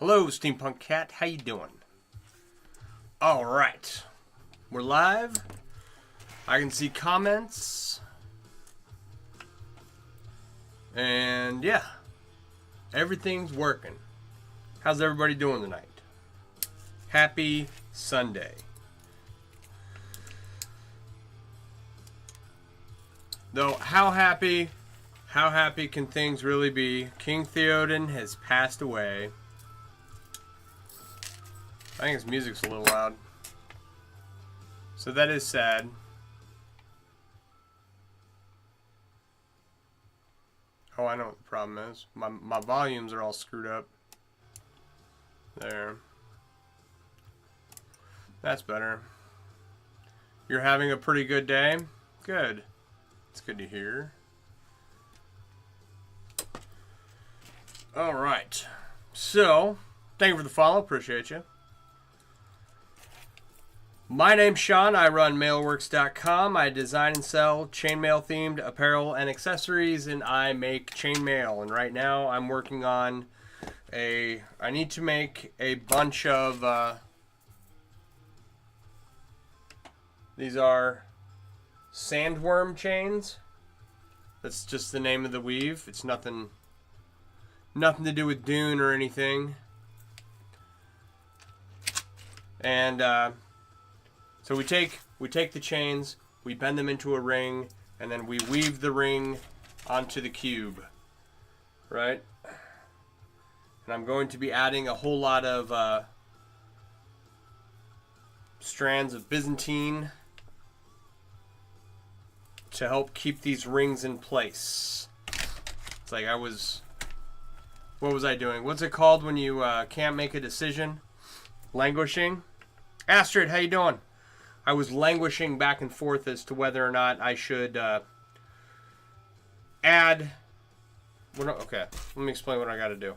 Hello, Steampunk Cat. How you doing? All right, we're live. I can see comments, and yeah, everything's working. How's everybody doing tonight? Happy Sunday. Though, how happy can things really be? King Theoden has passed away. I think his music's a little loud. So that is sad. Oh, I know what the problem is. My volumes are all screwed up. There. That's better. You're having a pretty good day? Good. It's good to hear. Alright. So, thank you for the follow. Appreciate you. My name's Sean. I run mailworks.com. I design and sell chainmail themed apparel and accessories, and I make chainmail. And right now I'm working on I need to make a bunch of these are Sandwyrm chains. That's just the name of the weave. It's nothing to do with Dune or anything. And so we take the chains, we bend them into a ring, and then we weave the ring onto the cube, right? And I'm going to be adding a whole lot of strands of Byzantine to help keep these rings in place. It's like what was I doing? What's it called when you can't make a decision? Languishing? Astrid, how you doing? I was languishing back and forth as to whether or not I should add... Okay, let me explain what I got to do.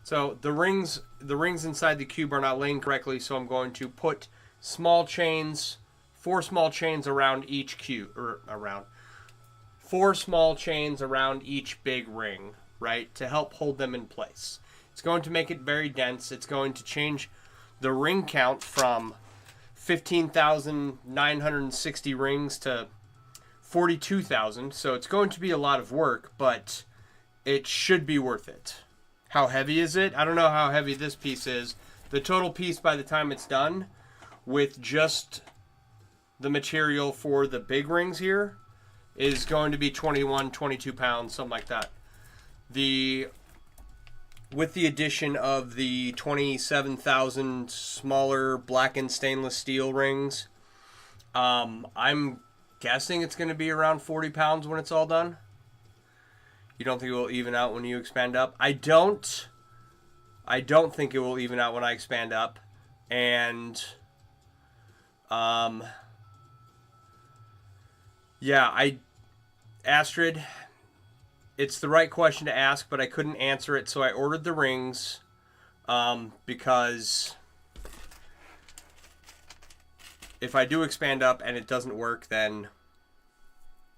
So the rings inside the cube are not laying correctly, so I'm going to put small chains, 4 small chains around each cube, or around 4 small chains around each big ring, right, to help hold them in place. It's going to make it very dense. It's going to change the ring count from 15,960 rings to 42,000. So it's going to be a lot of work, but it should be worth it. How heavy is it? I don't know how heavy this piece is. The total piece by the time it's done with just the material for the big rings here is going to be 21, 22 pounds, something like that. With the addition of the 27,000 smaller blackened stainless steel rings, I'm guessing it's going to be around 40 pounds when it's all done. You don't think it will even out when you expand up? I don't think it will even out when I expand up. And, yeah, Astrid, it's the right question to ask, but I couldn't answer it, so I ordered the rings, because if I do expand up and it doesn't work, then,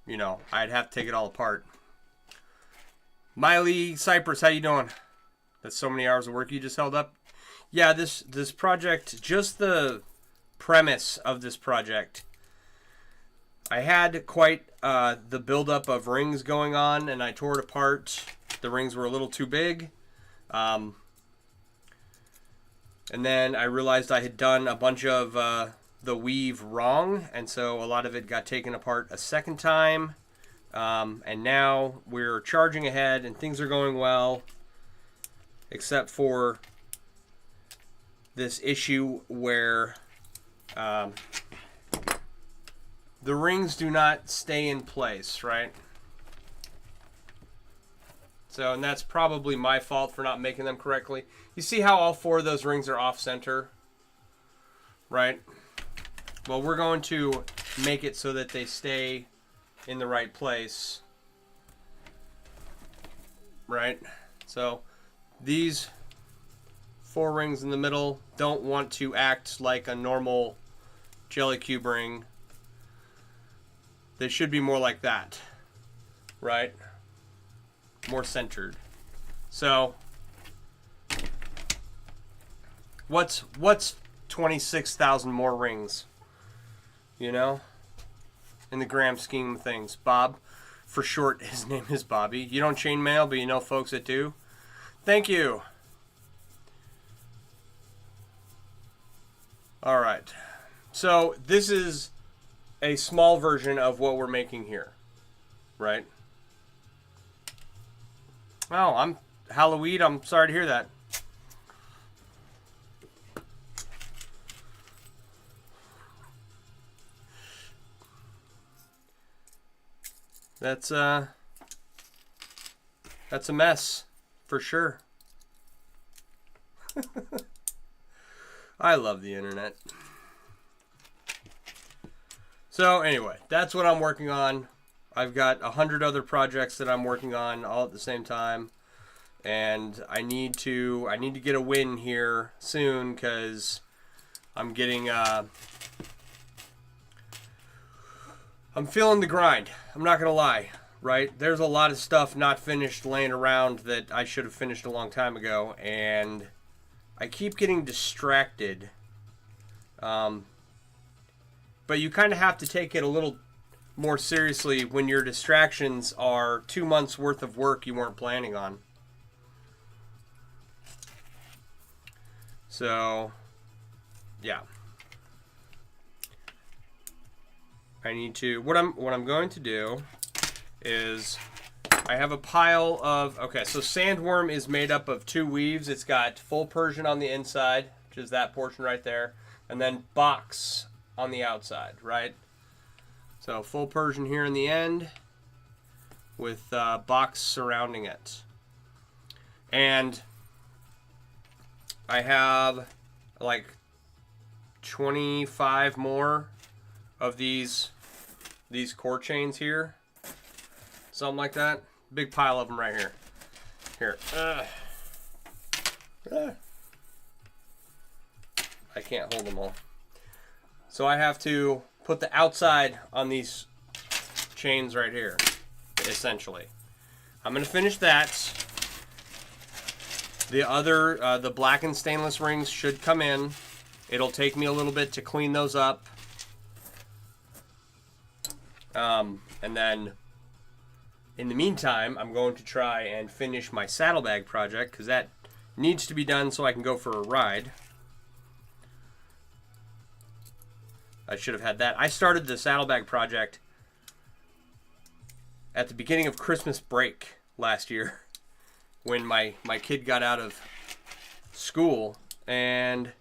you know, I'd have to take it all apart. Miley Cypress, how you doing? That's so many hours of work you just held up. Yeah, this project, just the premise of this project, I had quite the buildup of rings going on, and I tore it apart. The rings were a little too big. And then I realized I had done a bunch of the weave wrong, and so a lot of it got taken apart a second time. And now we're charging ahead, and things are going well, except for this issue where the rings do not stay in place, right? So, and that's probably my fault for not making them correctly. You see how all 4 of those rings are off center, right? Well, we're going to make it so that they stay in the right place, right? So these 4 rings in the middle don't want to act like a normal jelly cube ring. They should be more like that, right? More centered. So What's 26,000 more rings? You know, in the grand scheme of things. Bob, for short, his name is Bobby. You don't chainmail, but you know folks that do. Thank you. All right. So this is a small version of what we're making here, right? Oh, I'm Halloween. I'm sorry to hear that. That's a mess for sure. I love the internet. So anyway, that's what I'm working on. I've got 100 other projects that I'm working on all at the same time, and I need to get a win here soon because I'm getting I'm feeling the grind. I'm not gonna lie, right? There's a lot of stuff not finished laying around that I should have finished a long time ago, and I keep getting distracted. But you kind of have to take it a little more seriously when your distractions are 2 months worth of work you weren't planning on. So, yeah. I need to, what I'm going to do is, I have a pile of, okay, so Sandwyrm is made up of 2 weaves. It's got full Persian on the inside, which is that portion right there, and then box on the outside, right? So full Persian here in the end with box surrounding it. And I have like 25 more of these core chains here. Something like that. Big pile of them right here. Here. I can't hold them all. So I have to put the outside on these chains right here, essentially. I'm going to finish that. The other, the blackened stainless rings should come in. It'll take me a little bit to clean those up. And then, in the meantime, I'm going to try and finish my saddlebag project, because that needs to be done so I can go for a ride. I should have had that. I started the saddlebag project at the beginning of Christmas break last year when my kid got out of school, and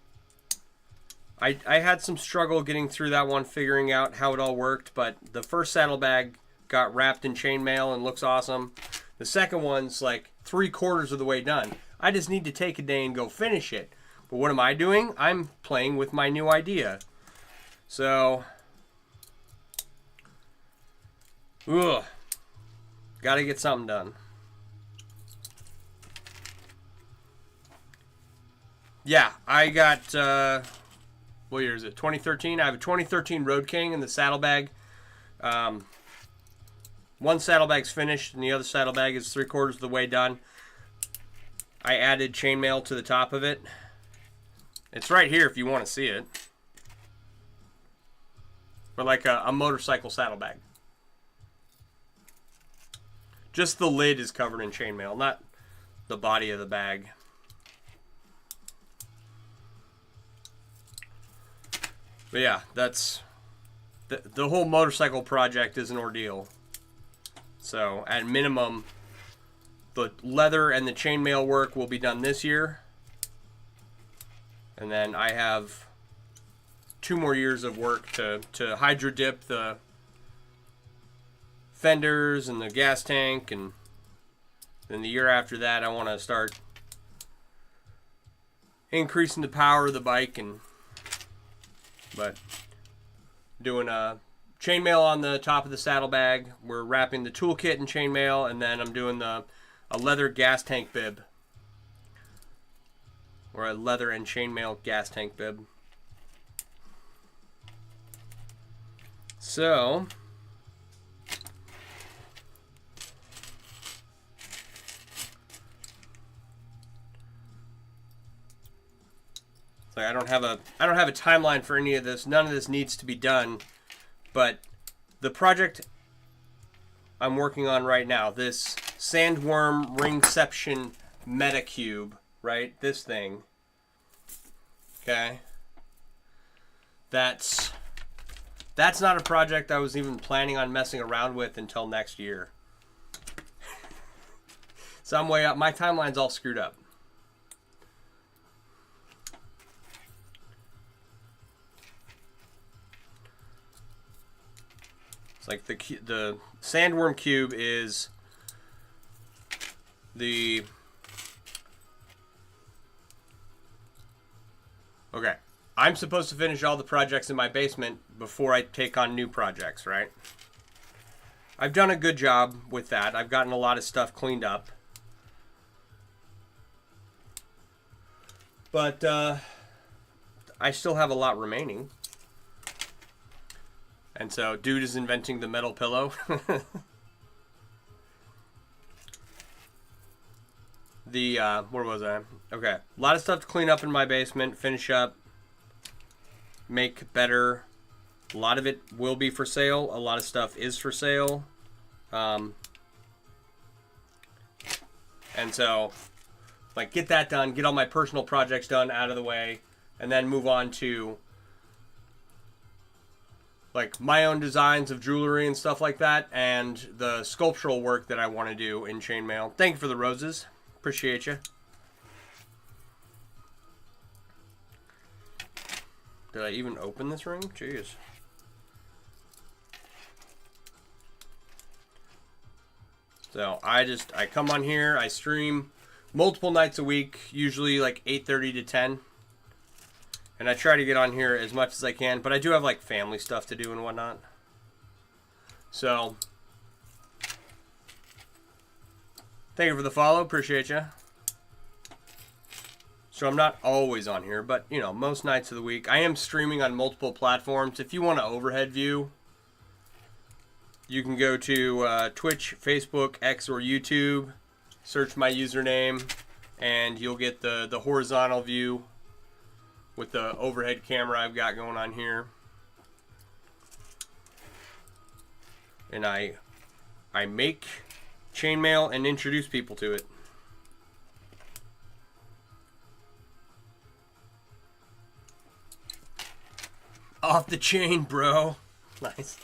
I had some struggle getting through that one, figuring out how it all worked, but the first saddlebag got wrapped in chainmail and looks awesome. The second one's like 3/4 of the way done. I just need to take a day and go finish it. But what am I doing? I'm playing with my new idea. So, gotta get something done. Yeah, I got, what year is it? 2013. I have a 2013 Road King in the saddlebag. One saddlebag's finished, and the other saddlebag is 3/4 of the way done. I added chainmail to the top of it. It's right here if you want to see it. Or like a motorcycle saddlebag. Just the lid is covered in chainmail, not the body of the bag. But yeah, that's the whole motorcycle project is an ordeal. So at minimum, the leather and the chainmail work will be done this year. And then I have 2 more years of work to hydro dip the fenders and the gas tank, and then the year after that I want to start increasing the power of the bike, but doing a chainmail on the top of the saddlebag. We're wrapping the toolkit in chainmail, and then I'm doing a leather gas tank bib, or a leather and chainmail gas tank bib. So, Like I don't have a timeline for any of this. None of this needs to be done. But the project I'm working on right now, this Sandwyrm Ringception Metacube, right? This thing. Okay. That's not a project I was even planning on messing around with until next year. So I'm way up. My timeline's all screwed up. It's like the Sandwyrm cube is the... Okay. I'm supposed to finish all the projects in my basement before I take on new projects, right? I've done a good job with that. I've gotten a lot of stuff cleaned up. But I still have a lot remaining. And so, dude is inventing the metal pillow. Where was I? Okay. A lot of stuff to clean up in my basement, finish up, make better. A lot of it will be for sale. A lot of stuff is for sale. And so, like, get that done, get all my personal projects done out of the way, and then move on to, like, my own designs of jewelry and stuff like that, and the sculptural work that I want to do in chainmail. Thank you for the roses. Appreciate you. Did I even open this ring? Jeez. So I come on here, I stream multiple nights a week, usually like 8:30 to 10. And I try to get on here as much as I can, but I do have like family stuff to do and whatnot. So thank you for the follow, appreciate you. So I'm not always on here, but you know, most nights of the week. I am streaming on multiple platforms. If you want an overhead view, you can go to Twitch, Facebook, X, or YouTube. Search my username, and you'll get the horizontal view with the overhead camera I've got going on here. And I make chainmail and introduce people to it. Off the chain, bro. Nice.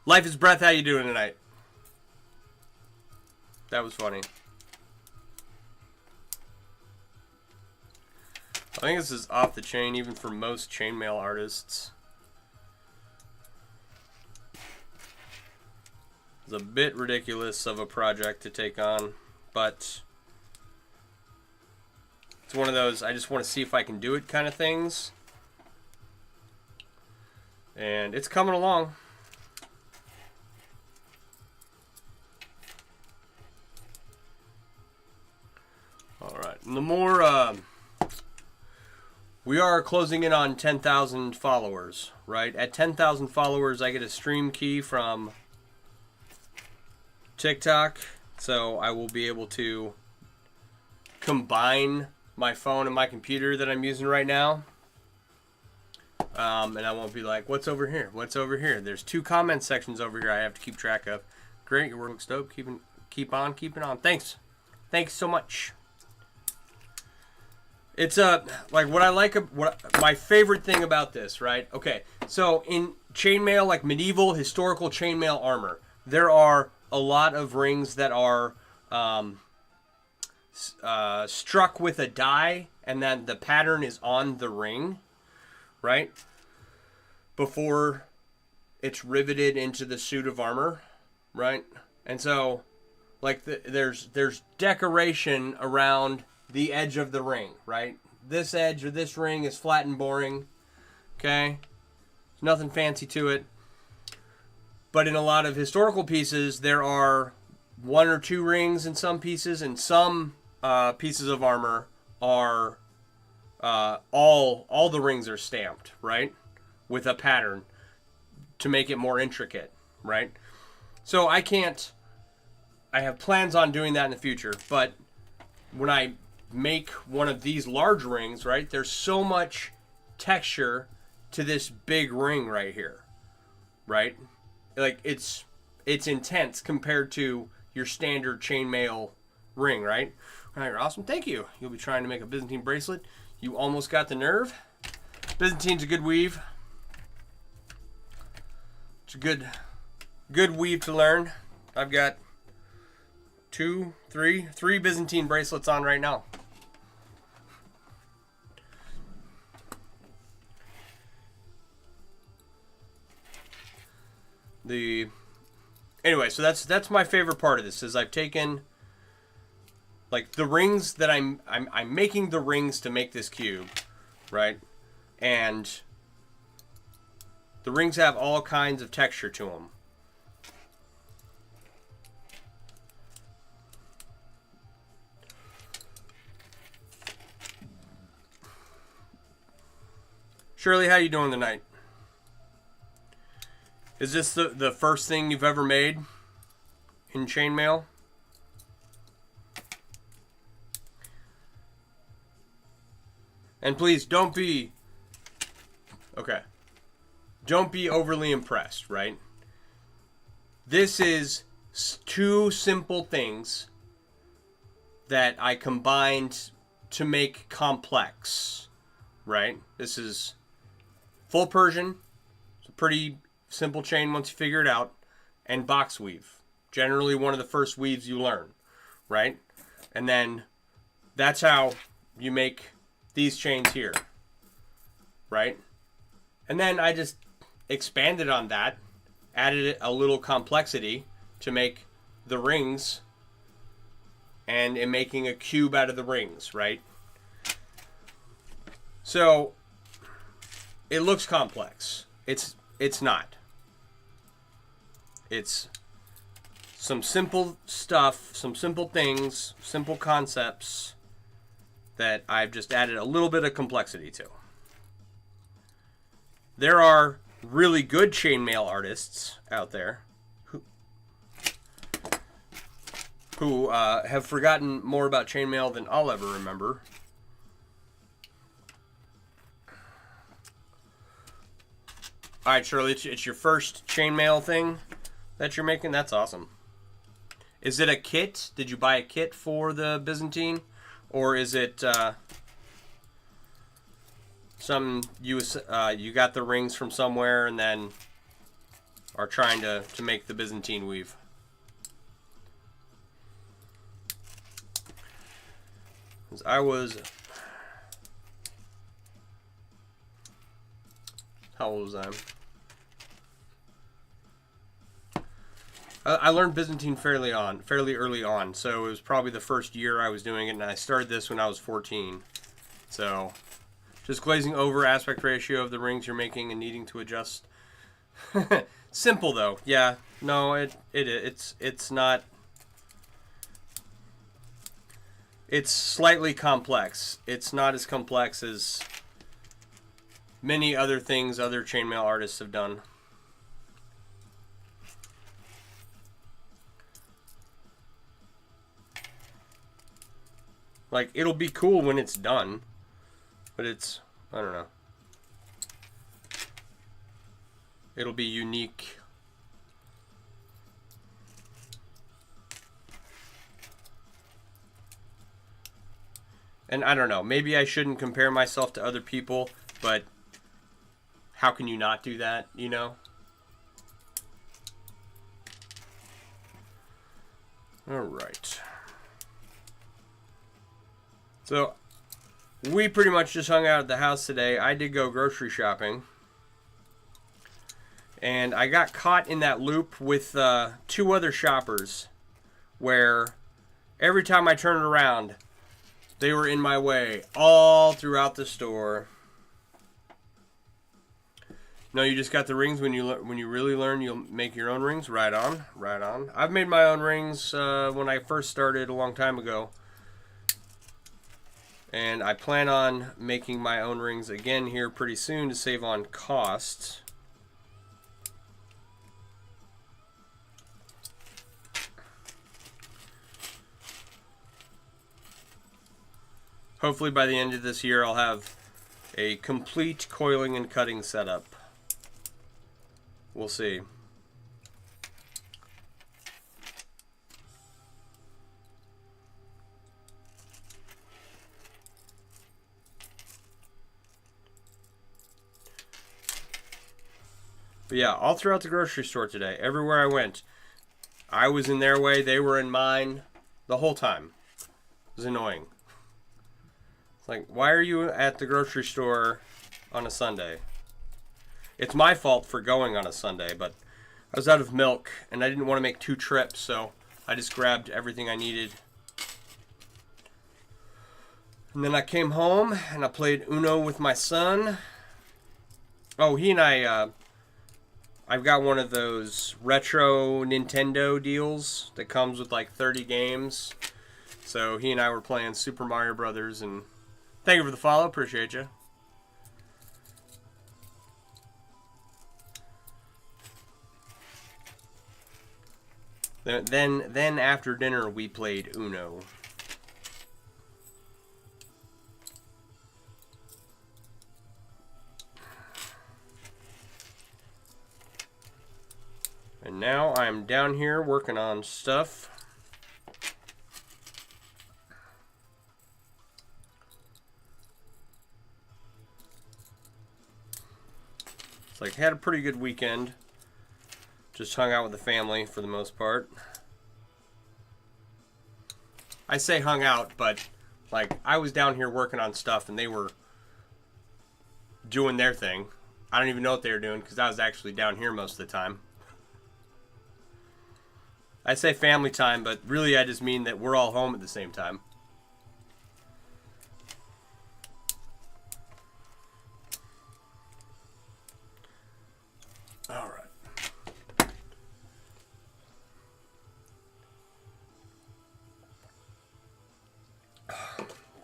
Life is Breath, how you doing tonight? That was funny. I think this is off the chain even for most chainmail artists. It's a bit ridiculous of a project to take on, but it's one of those I just want to see if I can do it kind of things. And it's coming along. Alright, and the more, we are closing in on 10,000 followers, right? At 10,000 followers, I get a stream key from TikTok, so I will be able to combine my phone and my computer that I'm using right now. And I won't be like, what's over here? What's over here? There's 2 comment sections over here I have to keep track of. Great, your work looks dope. Keep on keeping on. Thanks. Thanks so much. It's like what my favorite thing about this, right? Okay, so in chainmail, like medieval historical chainmail armor, there are a lot of rings that are struck with a die, and then the pattern is on the ring, right? Before it's riveted into the suit of armor, right? And so, like, there's decoration around the edge of the ring, right? This edge of this ring is flat and boring, okay? There's nothing fancy to it. But in a lot of historical pieces, there are 1 or 2 rings in some pieces, and some pieces of armor are all the rings are stamped, right? With a pattern to make it more intricate, right? So I have plans on doing that in the future, but when I make one of these large rings, right, there's so much texture to this big ring right here, right? Like it's intense compared to your standard chainmail ring, right? All right, awesome, thank you. You'll be trying to make a Byzantine bracelet. You almost got the nerve. Byzantine's a good weave. It's a good weave to learn. I've got three Byzantine bracelets on right now. Anyway, so that's my favorite part of this is I've taken like the rings that I'm making the rings to make this cube, right? And the rings have all kinds of texture to them. Shirley, how you doing tonight? Is this the first thing you've ever made in chainmail? And please don't be overly impressed, right? This is two simple things that I combined to make complex, right? This is full Persian. It's a pretty simple chain once you figure it out. And box weave. Generally one of the first weaves you learn, right? And then that's how you make these chains here, right? And then I just expanded on that, added a little complexity to make the rings, and in making a cube out of the rings, right? So it looks complex. It's not. It's some simple stuff, some simple things, simple concepts that I've just added a little bit of complexity to. There are really good chainmail artists out there who have forgotten more about chainmail than I'll ever remember. All right, Shirley, it's your first chainmail thing that you're making? That's awesome. Is it a kit? Did you buy a kit for the Byzantine? Or is it some you got the rings from somewhere and then are trying to make the Byzantine weave? Because how old was I? I learned Byzantine fairly early on, so it was probably the first year I was doing it, and I started this when I was 14. So, just glazing over aspect ratio of the rings you're making and needing to adjust. Simple though, yeah. No, it's not. It's slightly complex. It's not as complex as many other things other chainmail artists have done. Like, it'll be cool when it's done, but it's, I don't know. It'll be unique. And I don't know, maybe I shouldn't compare myself to other people, but how can you not do that, you know? All right. So, we pretty much just hung out at the house today. I did go grocery shopping. And I got caught in that loop with two other shoppers where every time I turned around, they were in my way all throughout the store. No, you just got the rings when you really learn, you'll make your own rings. Right on, right on. I've made my own rings when I first started a long time ago. And I plan on making my own rings again here pretty soon to save on costs. Hopefully by the end of this year I'll have a complete coiling and cutting setup. We'll see. But yeah, all throughout the grocery store today, everywhere I went, I was in their way, they were in mine the whole time. It was annoying. It's like, why are you at the grocery store on a Sunday? It's my fault for going on a Sunday, but I was out of milk and I didn't want to make 2 trips, so I just grabbed everything I needed. And then I came home and I played Uno with my son. Oh, he and I've got one of those retro Nintendo deals that comes with like 30 games. So he and I were playing Super Mario Brothers, and thank you for the follow, appreciate you. Then after dinner we played Uno. And now I'm down here working on stuff. It's like, had a pretty good weekend. Just hung out with the family for the most part. I say hung out, but like I was down here working on stuff and they were doing their thing. I don't even know what they were doing because I was actually down here most of the time. I say family time, but really I just mean that we're all home at the same time. All right.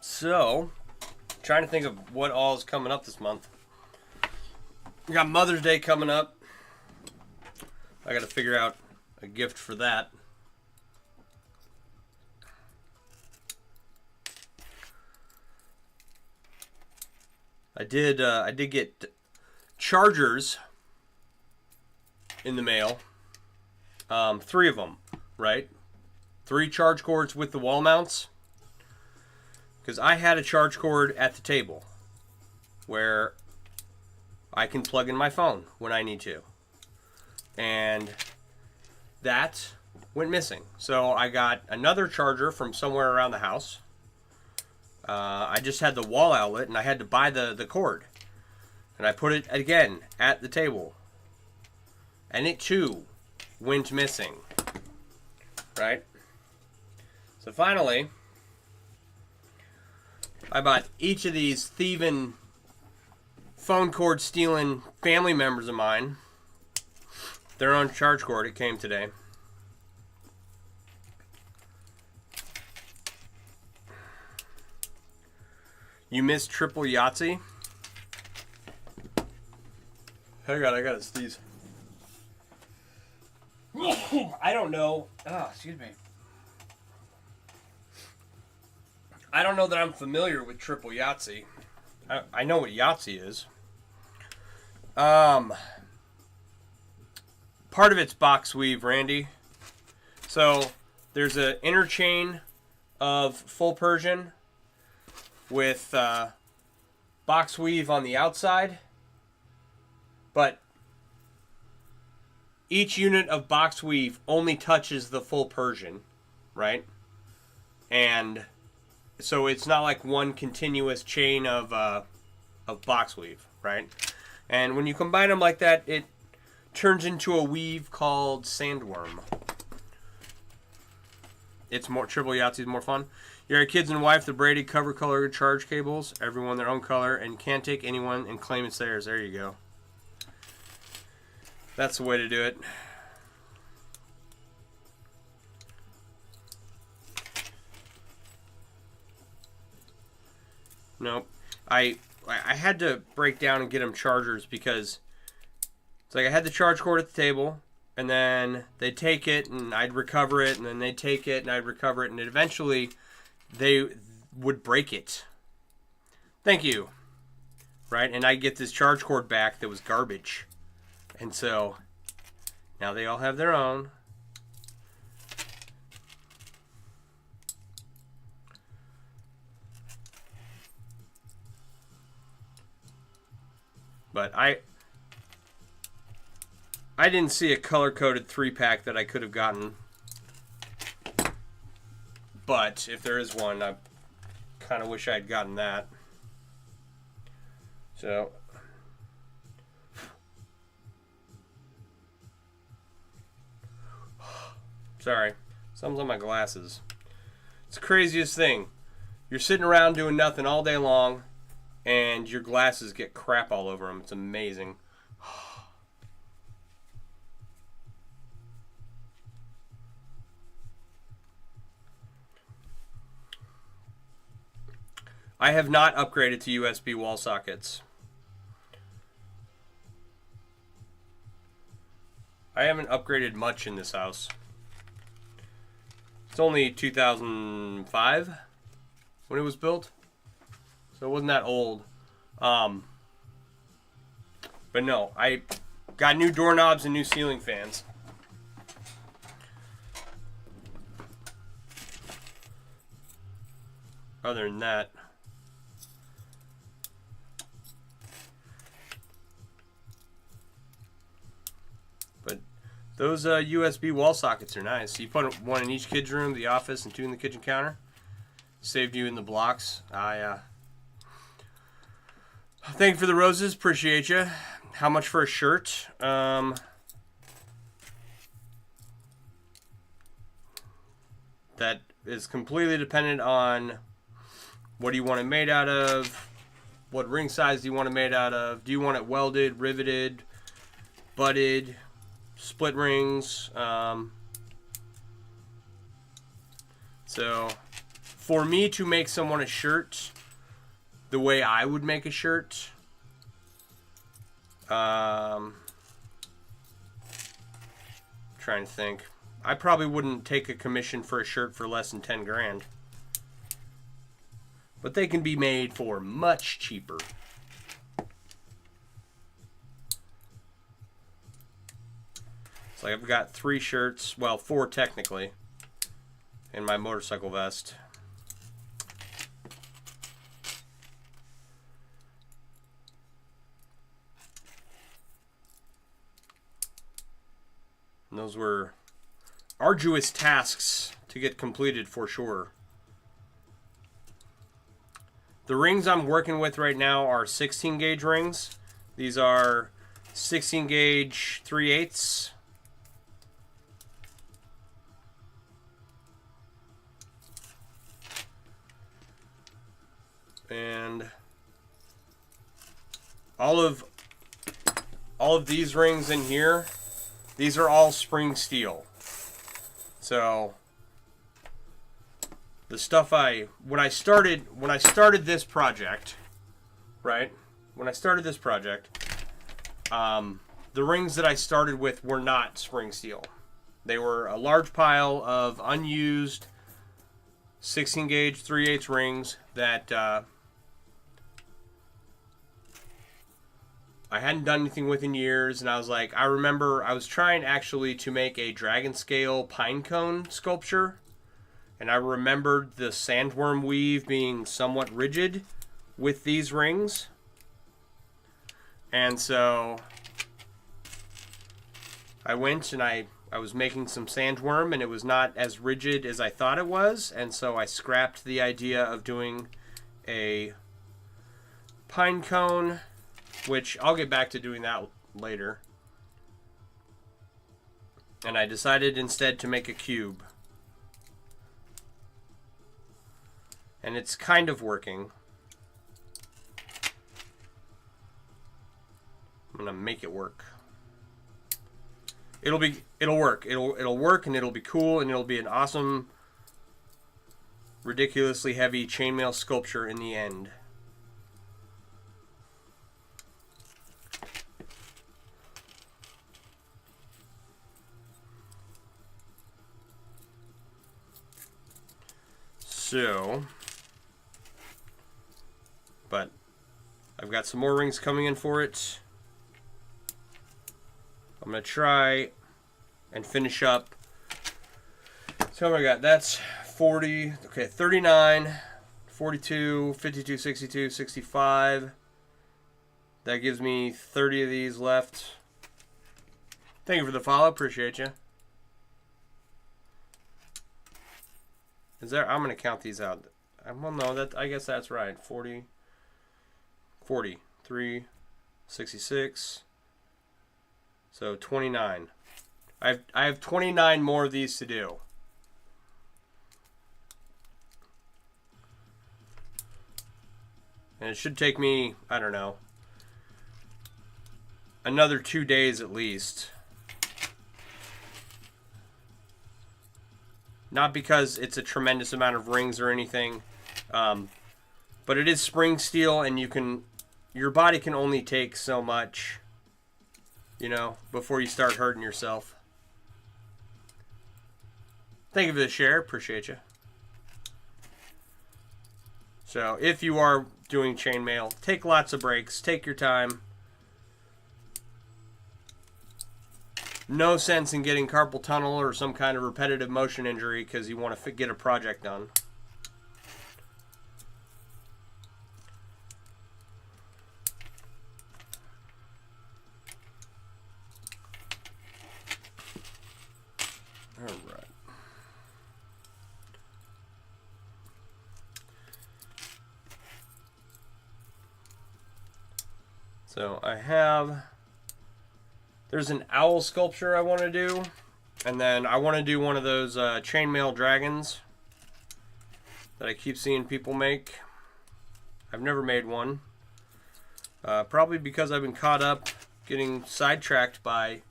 So, trying to think of what all is coming up this month. We got Mother's Day coming up. I got to figure out a gift for that. I did get chargers in the mail. 3 of them, right? 3 charge cords with the wall mounts. Because I had a charge cord at the table where I can plug in my phone when I need to. And that went missing. So I got another charger from somewhere around the house. I just had the wall outlet and I had to buy the cord. And I put it again at the table. And it too went missing. Right? So finally, I bought each of these thieving, phone cord stealing family members of mine their own charge cord. It came today. You missed triple Yahtzee? Hang on, I gotta sneeze. I don't know. Oh, excuse me. I don't know that I'm familiar with triple Yahtzee. I know what Yahtzee is. Part of it's box weave, Randy. So there's an inner chain of full Persian with box weave on the outside. But each unit of box weave only touches the full Persian, right? And so it's not like one continuous chain of box weave, right? And when you combine them like that, it turns into a weave called Sandwyrm. It's more, triple Yahtzee is more fun. Your kids and wife, the braided cover color charge cables, everyone their own color, and can't take anyone and claim it's theirs. There you go. That's the way to do it. Nope. I had to break down and get them chargers because it's like I had the charge cord at the table, and then they'd take it, and I'd recover it, and then they'd take it, and I'd recover it, and eventually they would break it. Thank you. Right? And I get this charge cord back that was garbage. And so now they all have their own. But I didn't see a color-coded 3-pack that I could have gotten. But if there is one, I kind of wish I had gotten that. So sorry, something's on my glasses. It's the craziest thing. You're sitting around doing nothing all day long, and your glasses get crap all over them. It's amazing. I have not upgraded to USB wall sockets. I haven't upgraded much in this house. It's only 2005 when it was built, so it wasn't that old. But no, I got new doorknobs and new ceiling fans. Other than that, but those USB wall sockets are nice. You put one in each kid's room, the office, and 2 in the kitchen counter. Saved you in the blocks. Thank you for the roses. Appreciate you. How much for a shirt? That is completely dependent on what do you want it made out of, what ring size do you want it made out of, do you want it welded, riveted, butted, split rings. So for me to make someone a shirt the way I would make a shirt, trying to think, I probably wouldn't take a commission for a shirt for less than 10 grand. But they can be made for much cheaper. So I've got 3 shirts, well, 4 technically, in my motorcycle vest. And those were arduous tasks to get completed for sure. The rings I'm working with right now are 16 gauge rings. These are 16 gauge 3/8. And all of these rings in here, these are all spring steel. So the stuff when I started this project, right? When I started this project, the rings that I started with were not spring steel. They were a large pile of unused 16 gauge 3/8 rings that I hadn't done anything with in years, and I was like, I remember I was trying actually to make a dragon scale pine cone sculpture, and I remembered the sandworm weave being somewhat rigid with these rings. And so I went and I was making some sandworm, and it was not as rigid as I thought it was, and so I scrapped the idea of doing a pine cone, which I'll get back to doing that later. And I decided instead to make a cube. And it's kind of working. I'm gonna make it work. It'll work. It'll work, and it'll be cool, and it'll be an awesome, ridiculously heavy chainmail sculpture in the end. So, but I've got some more rings coming in for it. I'm going to try and finish up. So what I got? That's 40, okay, 39, 42, 52, 62, 65. That gives me 30 of these left. Thank you for the follow. Appreciate you. Is there? I'm going to count these out. Well, no, I guess that's right. 40, 43, 66. So 29. I have 29 more of these to do. And it should take me, I don't know, another 2 days at least. Not because it's a tremendous amount of rings or anything, but it is spring steel, and your body can only take so much, you know, before you start hurting yourself. Thank you for the share. Appreciate you. So if you are doing chainmail, take lots of breaks. Take your time. No sense in getting carpal tunnel or some kind of repetitive motion injury because you want to get a project done. All right. So I have, there's an owl sculpture I want to do, and then I want to do one of those chainmail dragons that I keep seeing people make. I've never made one, probably because I've been caught up getting sidetracked by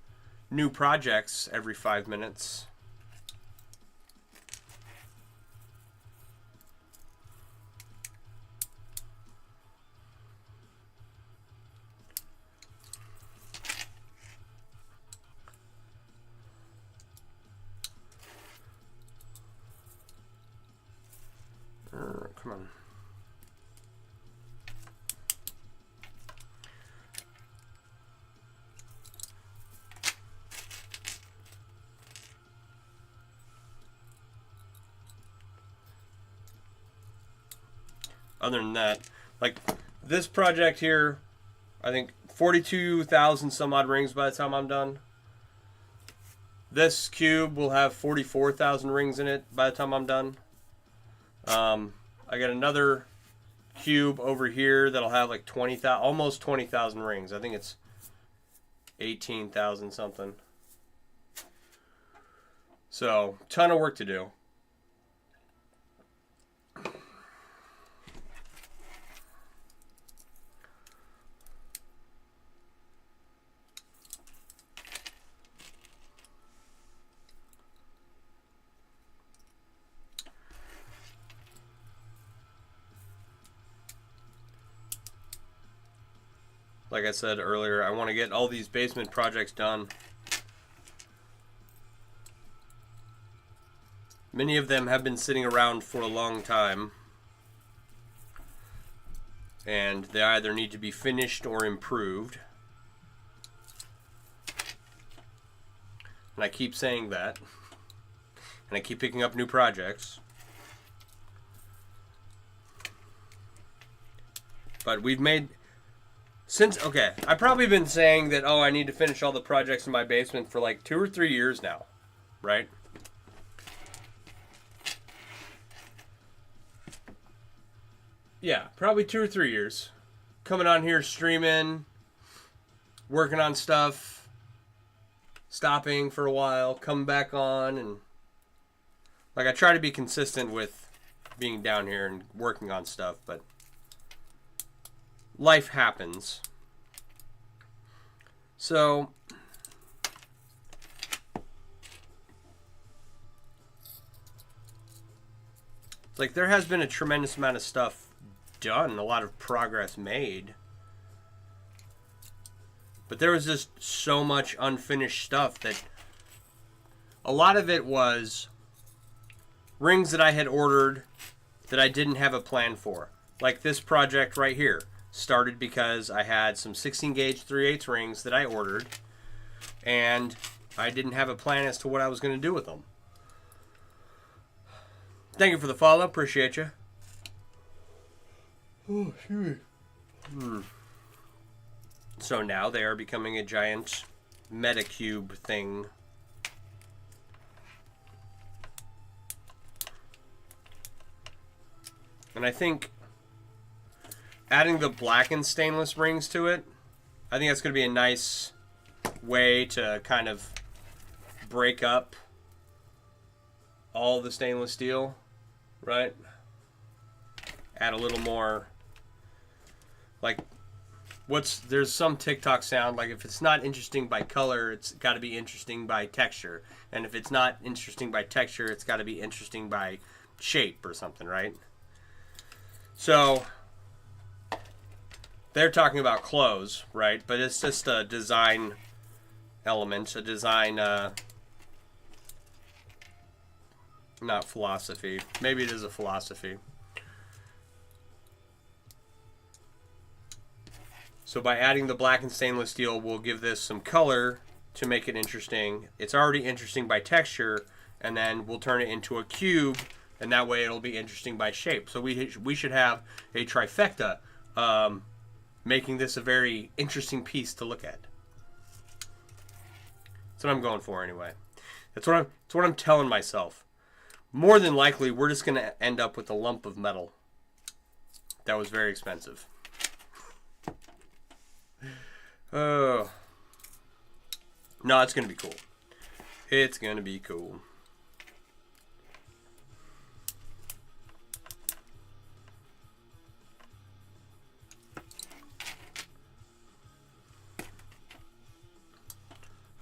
new projects every 5 minutes. Come on. Other than that, like this project here, I think 42,000 some odd rings by the time I'm done. This cube will have 44,000 rings in it by the time I'm done. I got another cube over here that'll have like 20,000, almost 20,000 rings. I think it's 18,000 something. So, ton of work to do. Like I said earlier, I want to get all these basement projects done. Many of them have been sitting around for a long time, and they either need to be finished or improved. And I keep saying that, and I keep picking up new projects. But we've made... okay, I've probably been saying that, oh, I need to finish all the projects in my basement for like 2 or 3 years now, right? Yeah, probably 2 or 3 years. Coming on here, streaming, working on stuff, stopping for a while, coming back on, and like I try to be consistent with being down here and working on stuff, but life happens. So it's like there has been a tremendous amount of stuff done, a lot of progress made. But there was just so much unfinished stuff that a lot of it was rings that I had ordered that I didn't have a plan for. Like this project right here. started because I had some 16 gauge 3/8 rings that I ordered, and I didn't have a plan as to what I was going to do with them. Thank you for the follow. Appreciate you. Oh, shoot. So now they are becoming a giant Metacube thing. And I think adding the blackened stainless rings to it, I think that's going to be a nice way to kind of break up all the stainless steel, right? Add a little more, like, there's some TikTok sound, like if it's not interesting by color, it's got to be interesting by texture. And if it's not interesting by texture, it's got to be interesting by shape or something, right? So they're talking about clothes, right? But it's just a design element, a design, not philosophy. Maybe it is a philosophy. So by adding the blackened stainless steel, we'll give this some color to make it interesting. It's already interesting by texture, and then we'll turn it into a cube, and that way it'll be interesting by shape. So we should have a trifecta, making this a very interesting piece to look at. That's what I'm going for anyway. That's what I'm telling myself. More than likely, we're just going to end up with a lump of metal that was very expensive. Oh. No, it's going to be cool. It's going to be cool.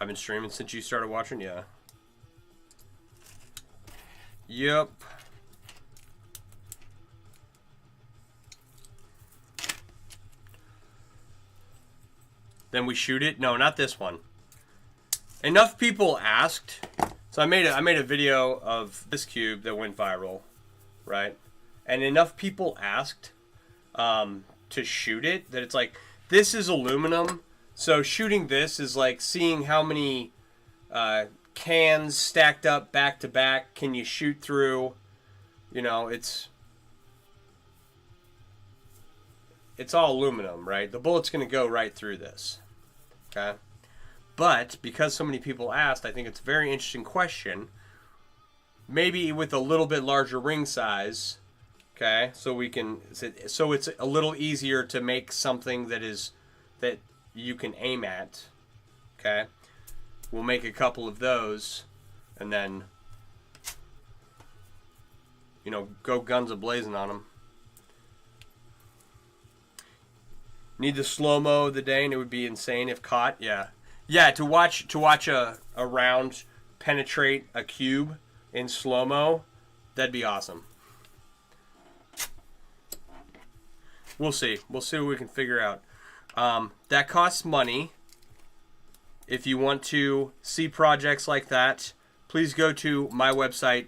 I've been streaming since you started watching, yeah. Yep. Then we shoot it. No, not this one. Enough people asked. So I made a video of this cube that went viral, right? And enough people asked to shoot it that it's like, this is aluminum. So shooting this is like seeing how many cans stacked up back to back can you shoot through. You know, it's all aluminum, right? The bullet's going to go right through this. Okay? But because so many people asked, I think it's a very interesting question. Maybe with a little bit larger ring size, okay? So it's a little easier to make something that you can aim at, okay? We'll make a couple of those, and then, you know, go guns a-blazing on them. Need the slow-mo of the day, and it would be insane if caught. Yeah, yeah. To watch a round penetrate a cube in slow-mo, that'd be awesome. We'll see. We'll see what we can figure out. That costs money. If you want to see projects like that, please go to my website,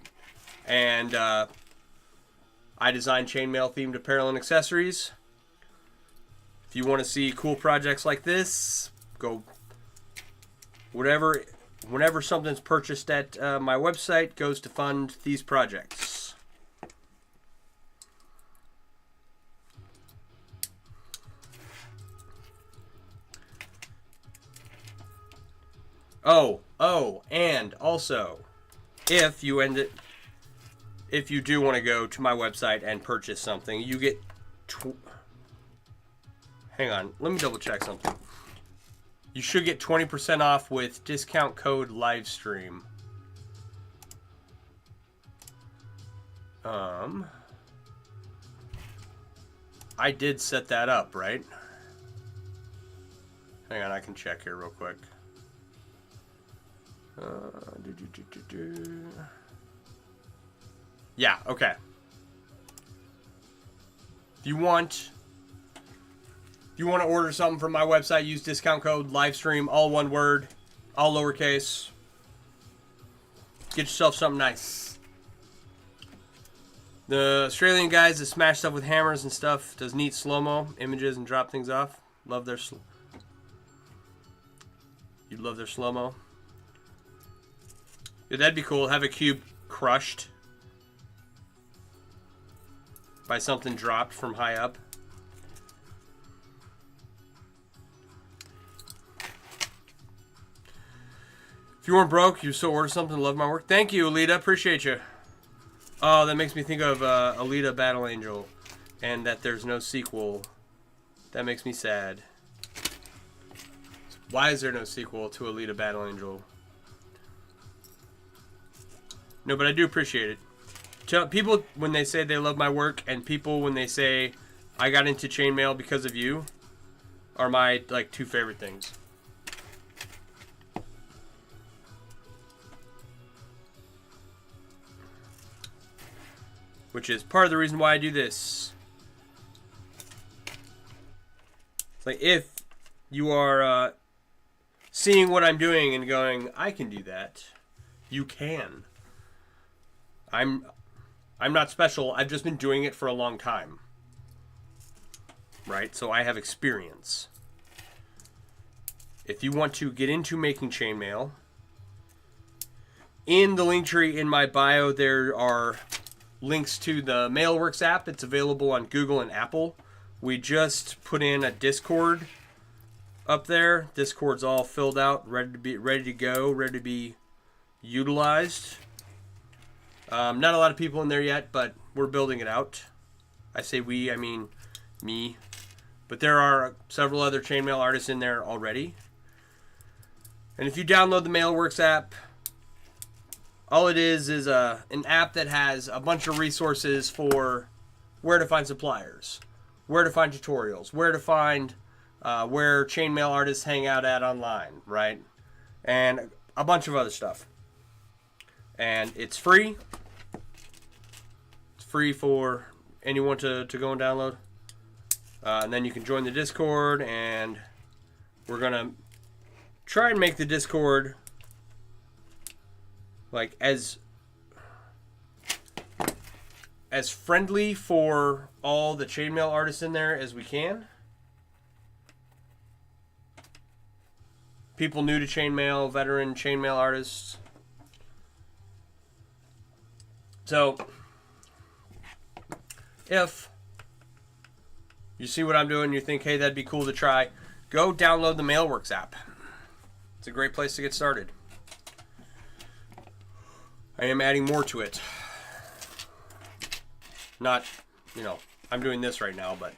and I design chainmail themed apparel and accessories. If you want to see cool projects like this, go whenever something's purchased at my website goes to fund these projects. Oh, and also, if you do want to go to my website and purchase something, you get hang on, let me double check something. You should get 20% off with discount code livestream. I did set that up, right? Hang on, I can check here real quick. Yeah, okay. If you want to order something from my website, use discount code livestream, all one word, all lowercase. Get yourself something nice. The Australian guys that smash stuff with hammers and stuff does neat slow-mo images and drop things off. Love their you'd love their slow-mo. Yeah, that'd be cool. Have a cube crushed by something dropped from high up. If you weren't broke, you still order something. Love my work. Thank you, Alita. Appreciate you. Oh, that makes me think of Alita Battle Angel, and that there's no sequel. That makes me sad. Why is there no sequel to Alita Battle Angel? No, but I do appreciate it. Tell people when they say they love my work, and people when they say I got into chainmail because of you, are my like 2 favorite things. Which is part of the reason why I do this. It's like if you are seeing what I'm doing and going, I can do that. You can. I'm not special. I've just been doing it for a long time. Right? So I have experience. If you want to get into making chainmail, in the link tree in my bio there are links to the Mailworks app. It's available on Google and Apple. We just put in a Discord up there. Discord's all filled out, ready to go, ready to be utilized. Not a lot of people in there yet, but we're building it out. I say we, I mean me. But there are several other chainmail artists in there already. And if you download the Mailworks app, all it is an app that has a bunch of resources for where to find suppliers, where to find tutorials, where to find where chainmail artists hang out at online, right? And a bunch of other stuff. And it's free. It's free for anyone to go and download. And then you can join the Discord, and we're going to try and make the Discord like as friendly for all the chainmail artists in there as we can. People new to chainmail, veteran chainmail artists. So if you see what I'm doing, you think, hey, that'd be cool to try, go download the Mailworks app. It's a great place to get started. I am adding more to it. Not, I'm doing this right now, but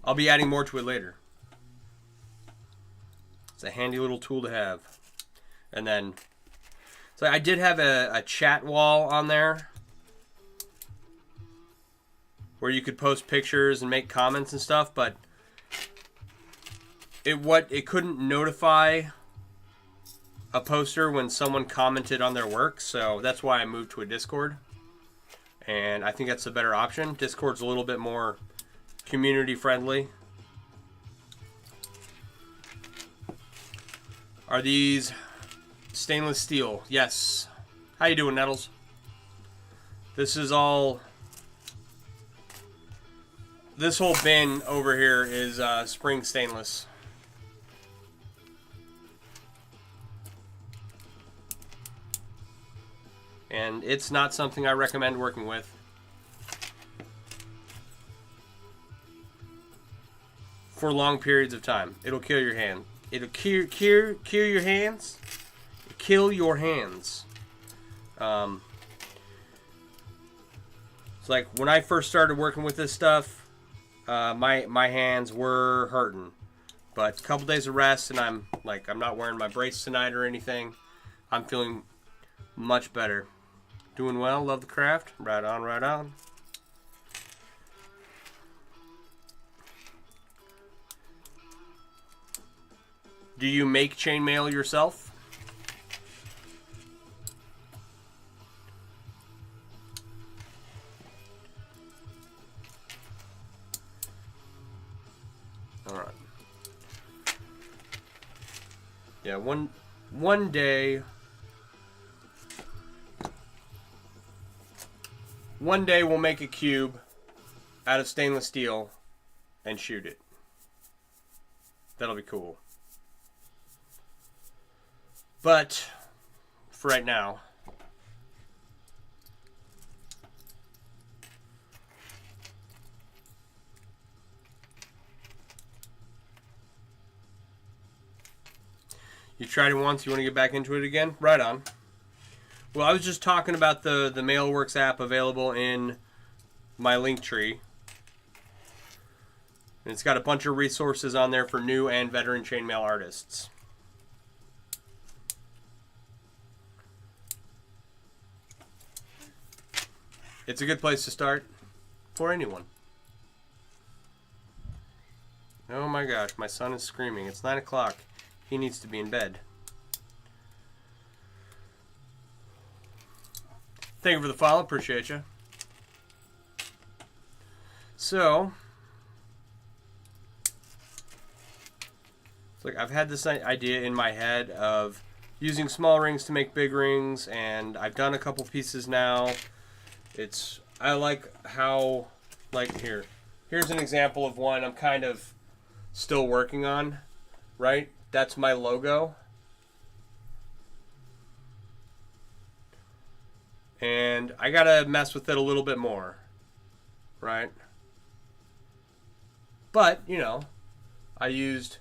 I'll be adding more to it later. It's a handy little tool to have. And then, so I did have a chat wall on there where you could post pictures and make comments and stuff, but it couldn't notify a poster when someone commented on their work, so that's why I moved to a Discord. And I think that's a better option. Discord's a little bit more community friendly. Are these stainless steel? Yes. How you doing, Nettles? This is all... This whole bin over here is spring stainless. And it's not something I recommend working with. For long periods of time. It'll kill your hand. It'll kill your hands. Kill your hands. It's like when I first started working with this stuff, my hands were hurting. But a couple days of rest and I'm not wearing my brace tonight or anything. I'm feeling much better. Doing well, love the craft. Right on, right on. Do you make chainmail yourself? All right. Yeah, one day one day we'll make a cube out of stainless steel and shoot it. That'll be cool. But for right now, you tried it once, you want to get back into it again? Right on. Well, I was just talking about the Mailworks app available in my link tree. And it's got a bunch of resources on there for new and veteran chainmail artists. It's a good place to start for anyone. Oh my gosh, my son is screaming. It's 9 o'clock. He needs to be in bed. Thank you for the follow. Appreciate you. So, it's like I've had this idea in my head of using small rings to make big rings, and I've done a couple pieces now. I like how, like, here's an example of one I'm kind of still working on, right? That's my logo. And I gotta mess with it a little bit more, right? But, you know, I used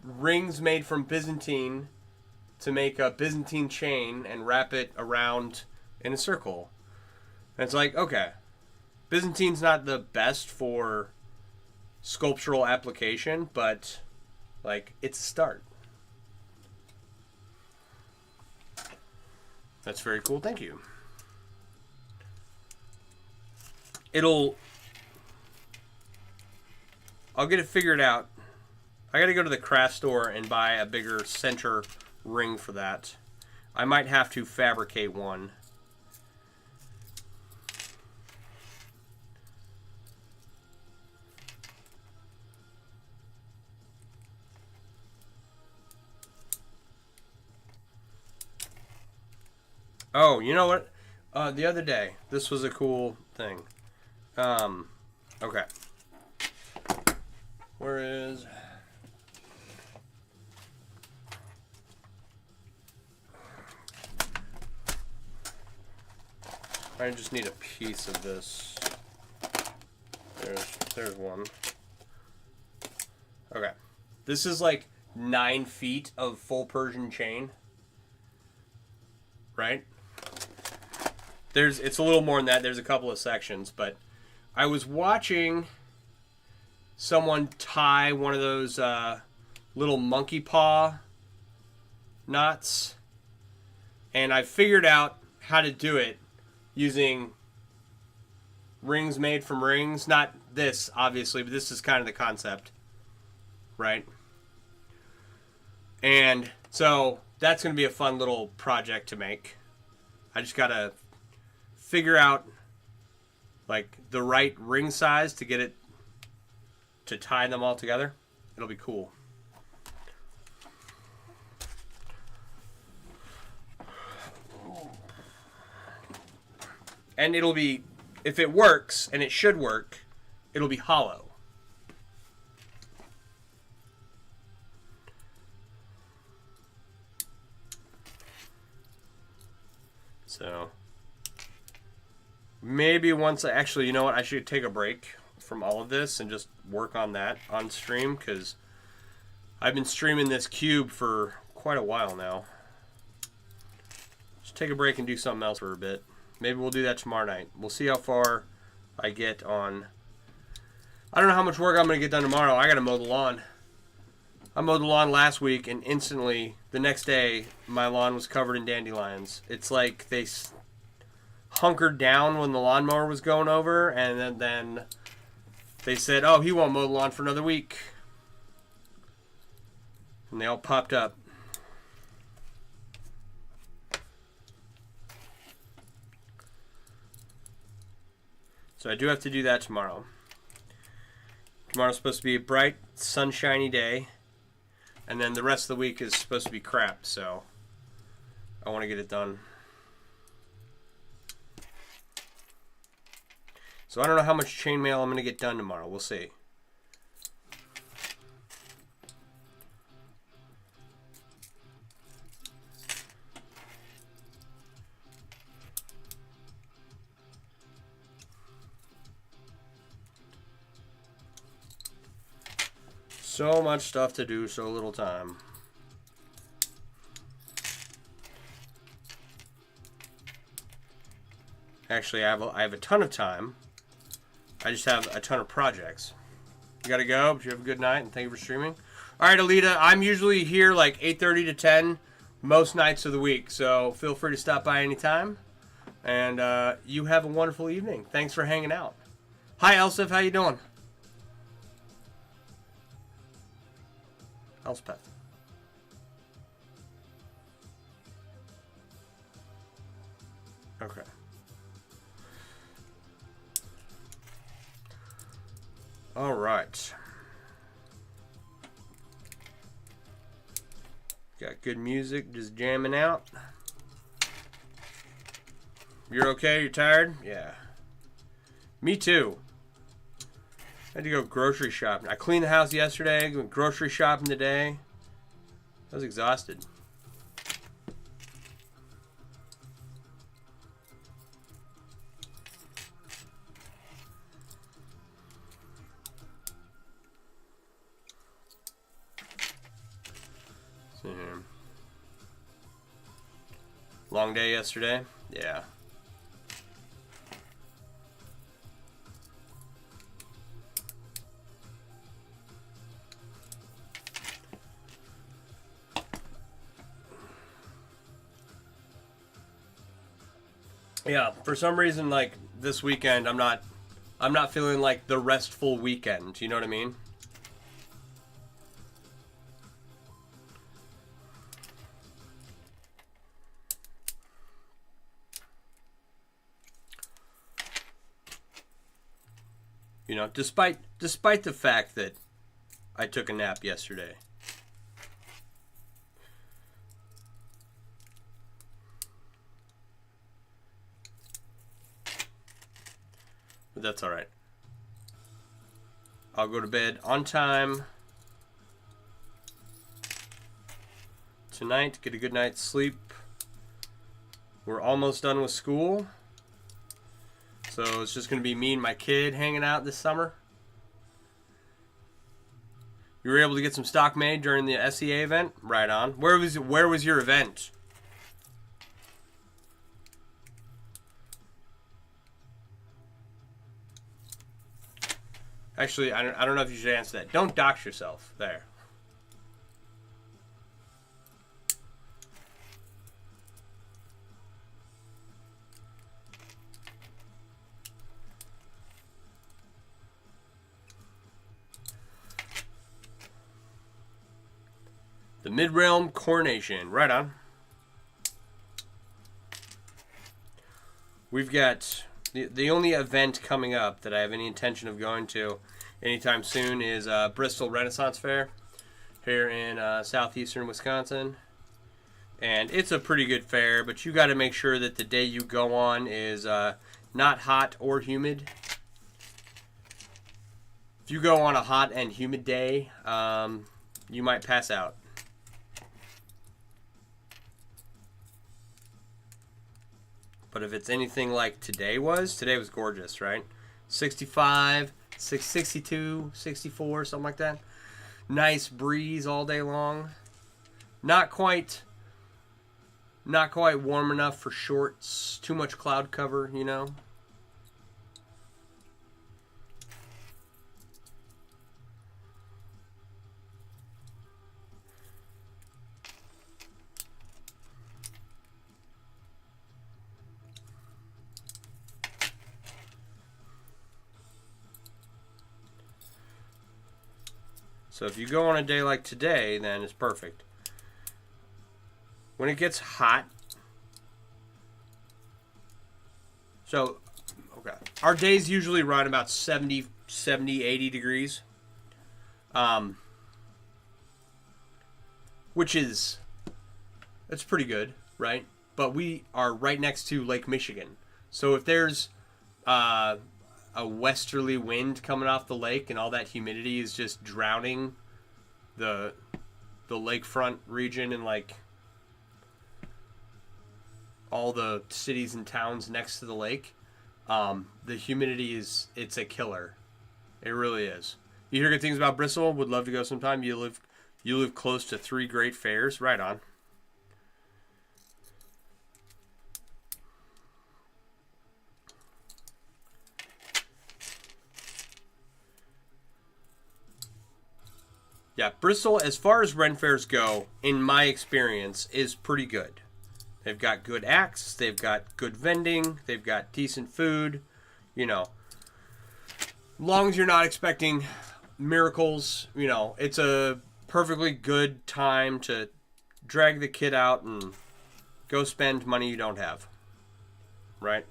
rings made from Byzantine to make a Byzantine chain and wrap it around in a circle. And it's like, okay, Byzantine's not the best for sculptural application, but, like, it's a start. That's very cool. Thank you. I'll get it figured out. I got to go to the craft store and buy a bigger center ring for that. I might have to fabricate one. Oh, you know what? The other day, this was a cool thing. Okay. Where is... I just need a piece of this. There's one. Okay. This is like 9 feet of full Persian chain. Right? It's a little more than that. There's a couple of sections, but I was watching someone tie one of those little monkey paw knots, and I figured out how to do it using rings made from rings. Not this, obviously, but this is kind of the concept, right? And so that's going to be a fun little project to make. I just got to figure out like the right ring size to get it to tie them all together. It'll be cool. And it'll be, if it works, and it should work, it'll be hollow. So maybe once actually, you know what? I should take a break from all of this and just work on that on stream, because I've been streaming this cube for quite a while now. Just take a break and do something else for a bit. Maybe we'll do that tomorrow night. We'll see how far I get on. I don't know how much work I'm going to get done tomorrow. I got to mow the lawn. I mowed the lawn last week, and instantly, the next day, my lawn was covered in dandelions. It's like they hunkered down when the lawnmower was going over, and then they said, oh, he won't mow the lawn for another week. And they all popped up. So I do have to do that tomorrow. Tomorrow's supposed to be a bright, sunshiny day. And then the rest of the week is supposed to be crap, so I want to get it done. So I don't know how much chainmail I'm going to get done tomorrow. We'll see. So much stuff to do, so little time. Actually, I have a ton of time. I just have a ton of projects. You gotta go, but you have a good night, and thank you for streaming. All right, Alita, I'm usually here like 8:30 to 10 most nights of the week, so feel free to stop by anytime. And you have a wonderful evening. Thanks for hanging out. Hi, Elsif, how you doing? Elspeth. Okay. All right. Got good music, just jamming out. You're okay? You're tired? Yeah. Me too. I had to go grocery shopping. I cleaned the house yesterday, went grocery shopping today. I was exhausted. See here. Long day yesterday? Yeah. Yeah, for some reason, like this weekend, I'm not feeling like the restful weekend. You know what I mean? You know, despite the fact that I took a nap yesterday. But that's all right. I'll go to bed on time tonight, get a good night's sleep. We're almost done with school. So it's just going to be me and my kid hanging out this summer. You were able to get some stock made during the SEA event? Right on. Where was your event? Actually, I don't know if you should answer that. Don't dox yourself. There. The Mid-Realm Coronation. Right on. We've got... The only event coming up that I have any intention of going to anytime soon is Bristol Renaissance Fair here in southeastern Wisconsin. And it's a pretty good fair, but you got to make sure that the day you go on is not hot or humid. If you go on a hot and humid day, you might pass out. But if it's anything like today was gorgeous, right? 65, 62, 64, something like that. Nice breeze all day long. Not quite warm enough for shorts. Too much cloud cover, you know. So if you go on a day like today, then it's perfect. When it gets hot, so, okay, our days usually run about 70, 80 degrees. Which is, it's pretty good, right? But we are right next to Lake Michigan. So if there's a a westerly wind coming off the lake, and all that humidity is just drowning the lakefront region and like all the cities and towns next to the lake. The humidity it's a killer. It really is. You hear good things about Bristol? Would love to go sometime. You live close to 3 great fairs. Right on. Yeah, Bristol, as far as Ren fairs go, in my experience, is pretty good. They've got good acts, they've got good vending, they've got decent food, you know. As long as you're not expecting miracles, you know, it's a perfectly good time to drag the kid out and go spend money you don't have. Right?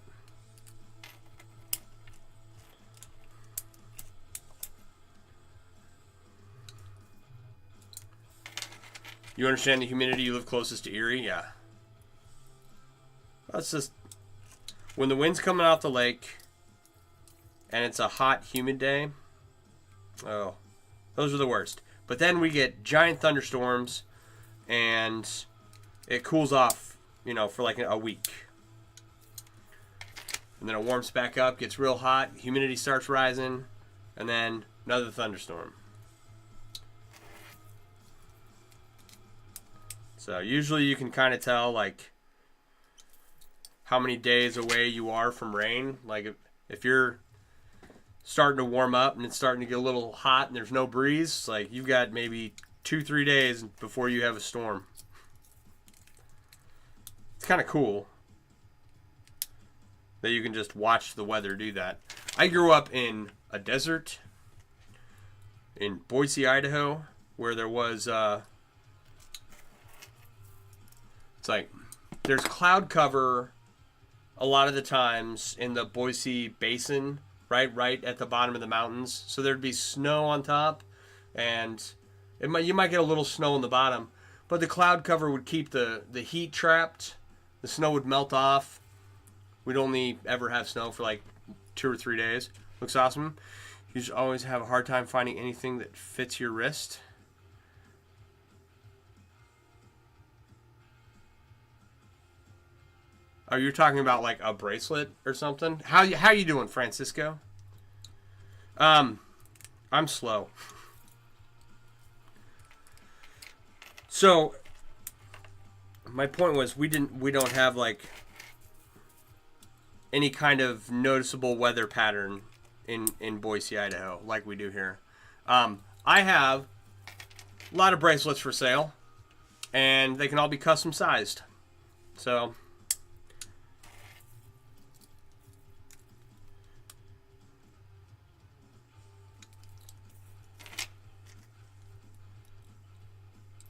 You understand the humidity? You live closest to Erie? Yeah. That's just... When the wind's coming off the lake and it's a hot, humid day, oh, those are the worst. But then we get giant thunderstorms and it cools off, you know, for like a week. And then it warms back up, gets real hot, humidity starts rising, and then another thunderstorm. So usually you can kind of tell like how many days away you are from rain. Like if you're starting to warm up and it's starting to get a little hot and there's no breeze, like you've got maybe 2-3 days before you have a storm. It's kind of cool that you can just watch the weather do that. I grew up in a desert in Boise, Idaho, where there was it's like there's cloud cover a lot of the times in the Boise Basin, right at the bottom of the mountains. So there'd be snow on top, and you might get a little snow on the bottom, but the cloud cover would keep the heat trapped. The snow would melt off. We'd only ever have snow for like 2 or 3 days. Looks awesome. You just always have a hard time finding anything that fits your wrist. Oh, you're talking about like a bracelet or something? How you doing, Francisco? I'm slow. So my point was we don't have like any kind of noticeable weather pattern in Boise, Idaho like we do here. I have a lot of bracelets for sale, and they can all be custom sized. So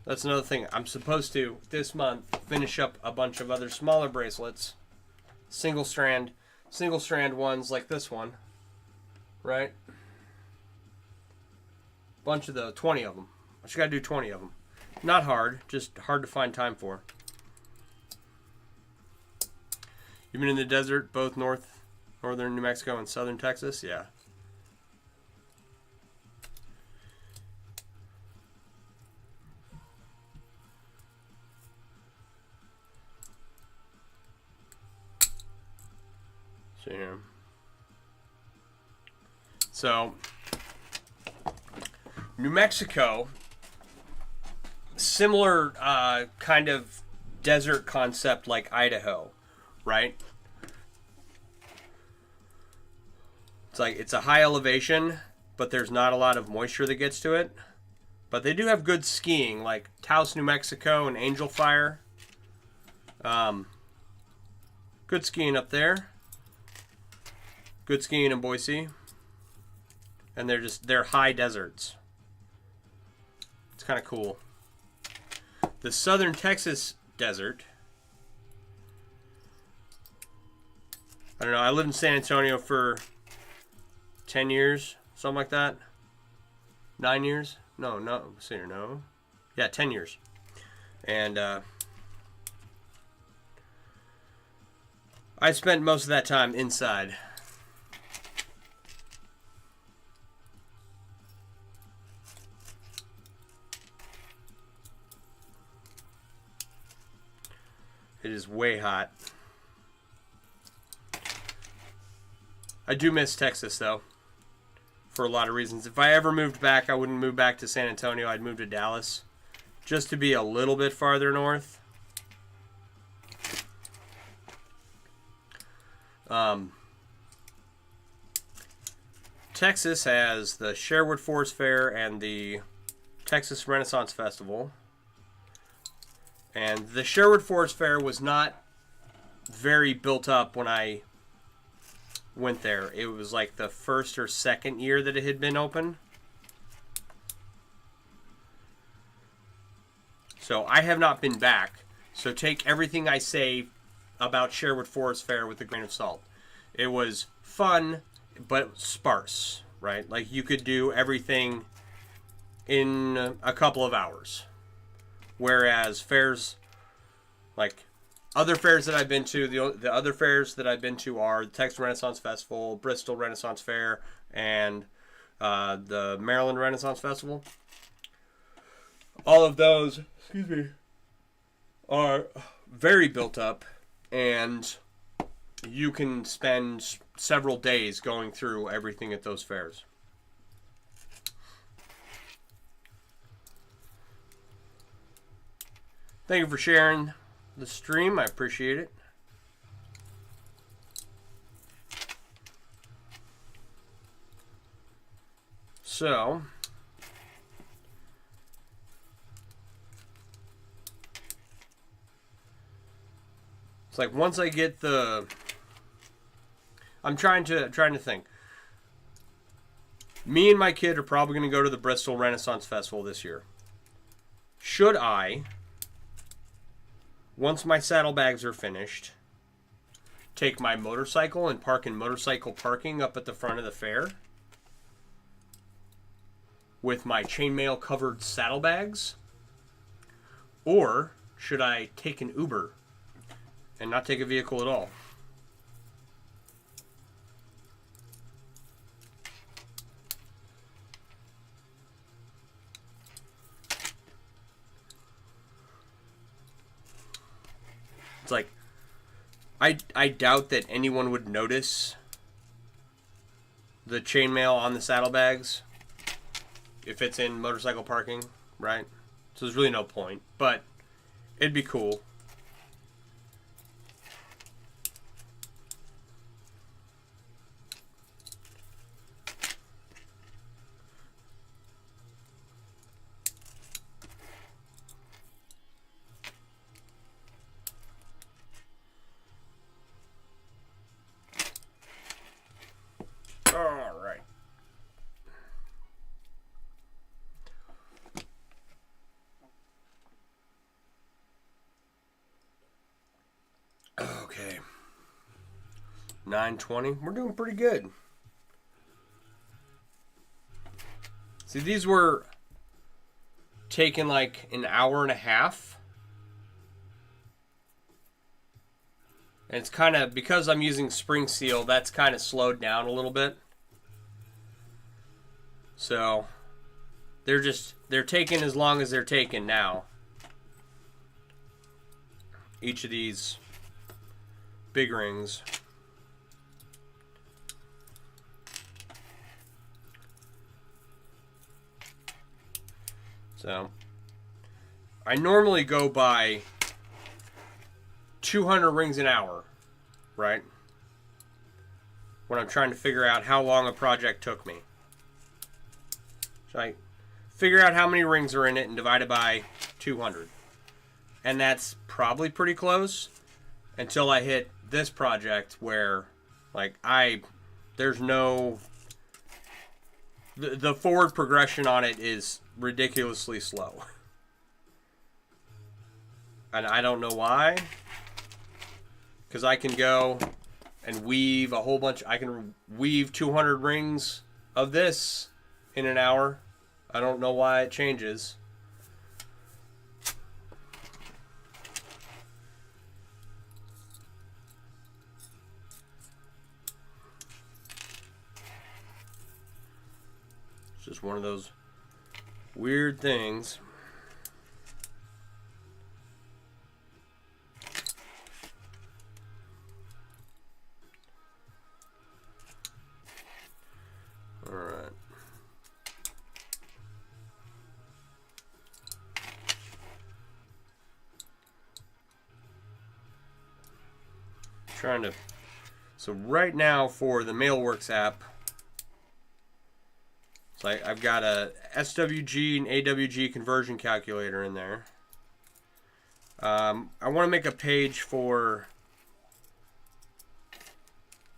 that's another thing. I'm supposed to, this month, finish up a bunch of other smaller bracelets. Single strand ones like this one. Right? Bunch of the 20 of them. I just got to do 20 of them. Not hard, just hard to find time for. You've been in the desert, both northern New Mexico and southern Texas? Yeah. See here. So, New Mexico, similar kind of desert concept like Idaho, right? It's like it's a high elevation, but there's not a lot of moisture that gets to it. But they do have good skiing, like Taos, New Mexico, and Angel Fire. Good skiing up there. Good skiing in Boise. And they're high deserts. It's kind of cool. The southern Texas desert. I don't know. I lived in San Antonio for 10 years, something like that. 9 years? No. Yeah, 10 years. And I spent most of that time inside. way hot. I do miss Texas, though, for a lot of reasons. If I ever moved back, I wouldn't move back to San Antonio. I'd move to Dallas, just to be a little bit farther north. Texas has the Sherwood Forest Fair and the Texas Renaissance Festival. And the Sherwood Forest Fair was not very built up when I went there. It was like the first or second year that it had been open. So I have not been back. So take everything I say about Sherwood Forest Fair with a grain of salt. It was fun, but sparse, right? Like you could do everything in a couple of hours. Whereas fairs, like other fairs that I've been to, the other fairs that I've been to are the Texas Renaissance Festival, Bristol Renaissance Fair, and the Maryland Renaissance Festival. All of those, excuse me, are very built up, and you can spend several days going through everything at those fairs. Thank you for sharing the stream. I appreciate it. So, it's like once I get the, I'm trying to think. Me and my kid are probably going to go to the Bristol Renaissance Festival this year. Should I, once my saddlebags are finished, take my motorcycle and park in motorcycle parking up at the front of the fair with my chainmail covered saddlebags? Or should I take an Uber and not take a vehicle at all? It's like, I doubt that anyone would notice the chainmail on the saddlebags if it's in motorcycle parking, right? So there's really no point, but it'd be cool. All right. Okay. 9:20. We're doing pretty good. See, these were taking like an hour and a half. And it's kind of, because I'm using spring seal, that's kind of slowed down a little bit. So, they're taking as long as they're taking now. Each of these big rings. So, I normally go by 200 rings an hour, right? When I'm trying to figure out how long a project took me. So I figure out how many rings are in it and divide it by 200. And that's probably pretty close until I hit this project where, like, there's no, the forward progression on it is ridiculously slow. And I don't know why. Because I can go and weave a whole bunch. I can weave 200 rings of this in an hour. I don't know why it changes. It's just one of those weird things. Trying to. So right now for the MailWorks app, so I've got a SWG and AWG conversion calculator in there. I want to make a page for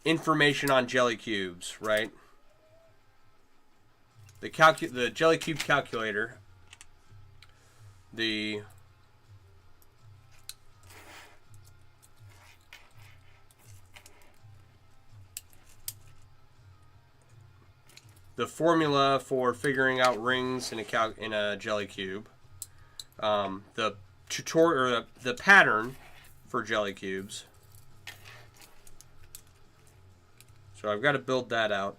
information on jelly cubes, right? The jelly cube calculator, the formula for figuring out rings in a jelly cube, the tutorial, or the pattern for jelly cubes. So I've got to build that out.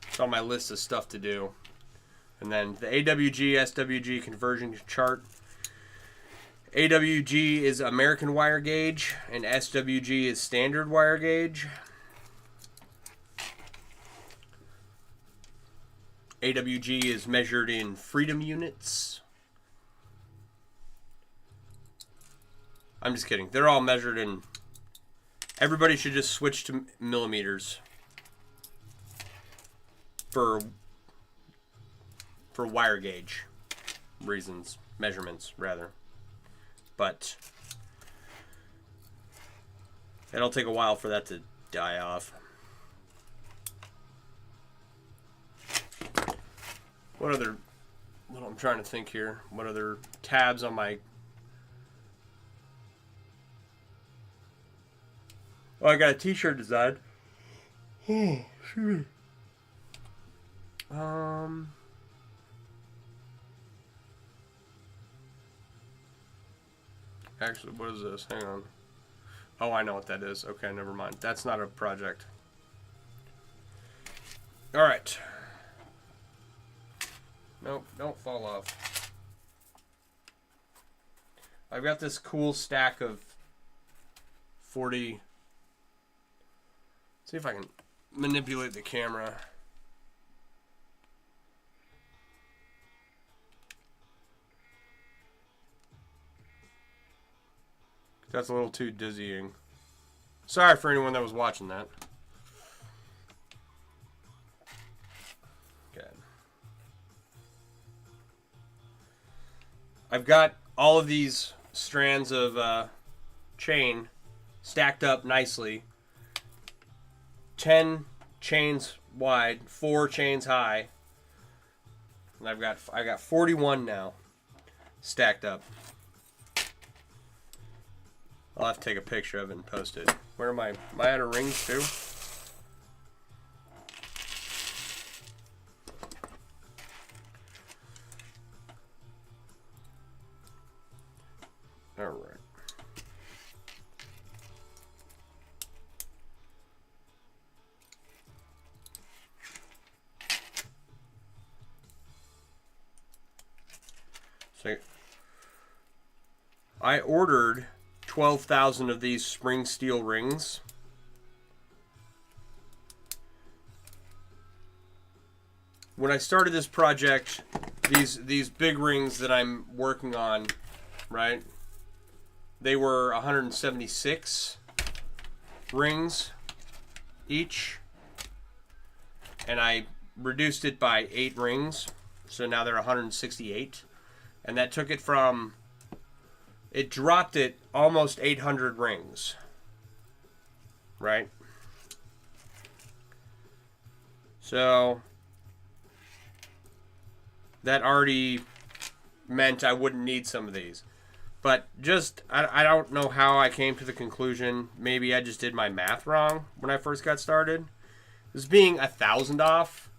It's on my list of stuff to do. And then the AWG, SWG conversion chart. AWG is American wire gauge, and SWG is standard wire gauge. AWG is measured in freedom units. I'm just kidding. They're all measured in... Everybody should just switch to millimeters for wire gauge reasons. Measurements, rather. But it'll take a while for that to die off. What other... Well, I'm trying to think here. What other tabs on my... Oh, I got a t-shirt design. Oh, shoot. Actually, what is this? Hang on. Oh, I know what that is. Okay, never mind. That's not a project. All right. Nope, don't fall off. I've got this cool stack of 40... See if I can manipulate the camera. That's a little too dizzying. Sorry for anyone that was watching that. Okay. I've got all of these strands of chain stacked up nicely. 10 chains wide, 4 chains high. And I got 41 now stacked up. I'll have to take a picture of it and post it. Where am I? Am I out of rings too? All right. So I ordered 12,000 of these spring steel rings. When I started this project, these big rings that I'm working on, right? They were 176 rings each, and I reduced it by 8 rings, so now they're 168. And that took it from, it dropped it almost 800 rings, right? So that already meant I wouldn't need some of these. But just, I don't know how I came to the conclusion. Maybe I just did my math wrong when I first got started. This being 1,000 off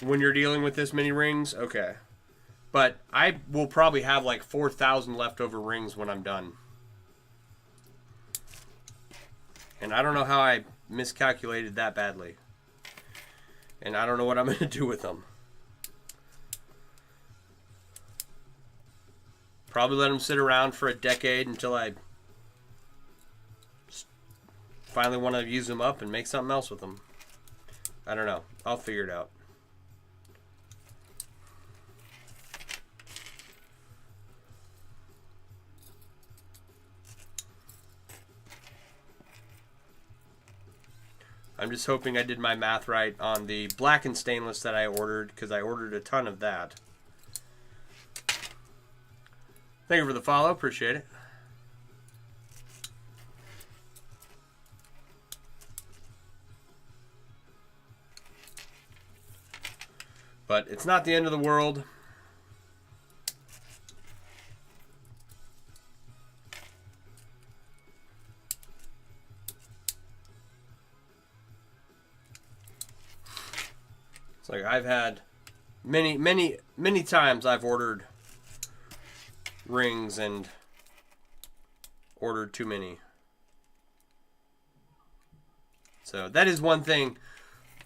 when you're dealing with this many rings, okay. But I will probably have like 4,000 leftover rings when I'm done. And I don't know how I miscalculated that badly. And I don't know what I'm going to do with them. Probably let them sit around for a decade until I finally want to use them up and make something else with them. I don't know. I'll figure it out. I'm just hoping I did my math right on the blackened stainless that I ordered, because I ordered a ton of that. Thank you for the follow. Appreciate it. But it's not the end of the world. It's like I've had many times I've ordered rings and ordered too many. So that is one thing,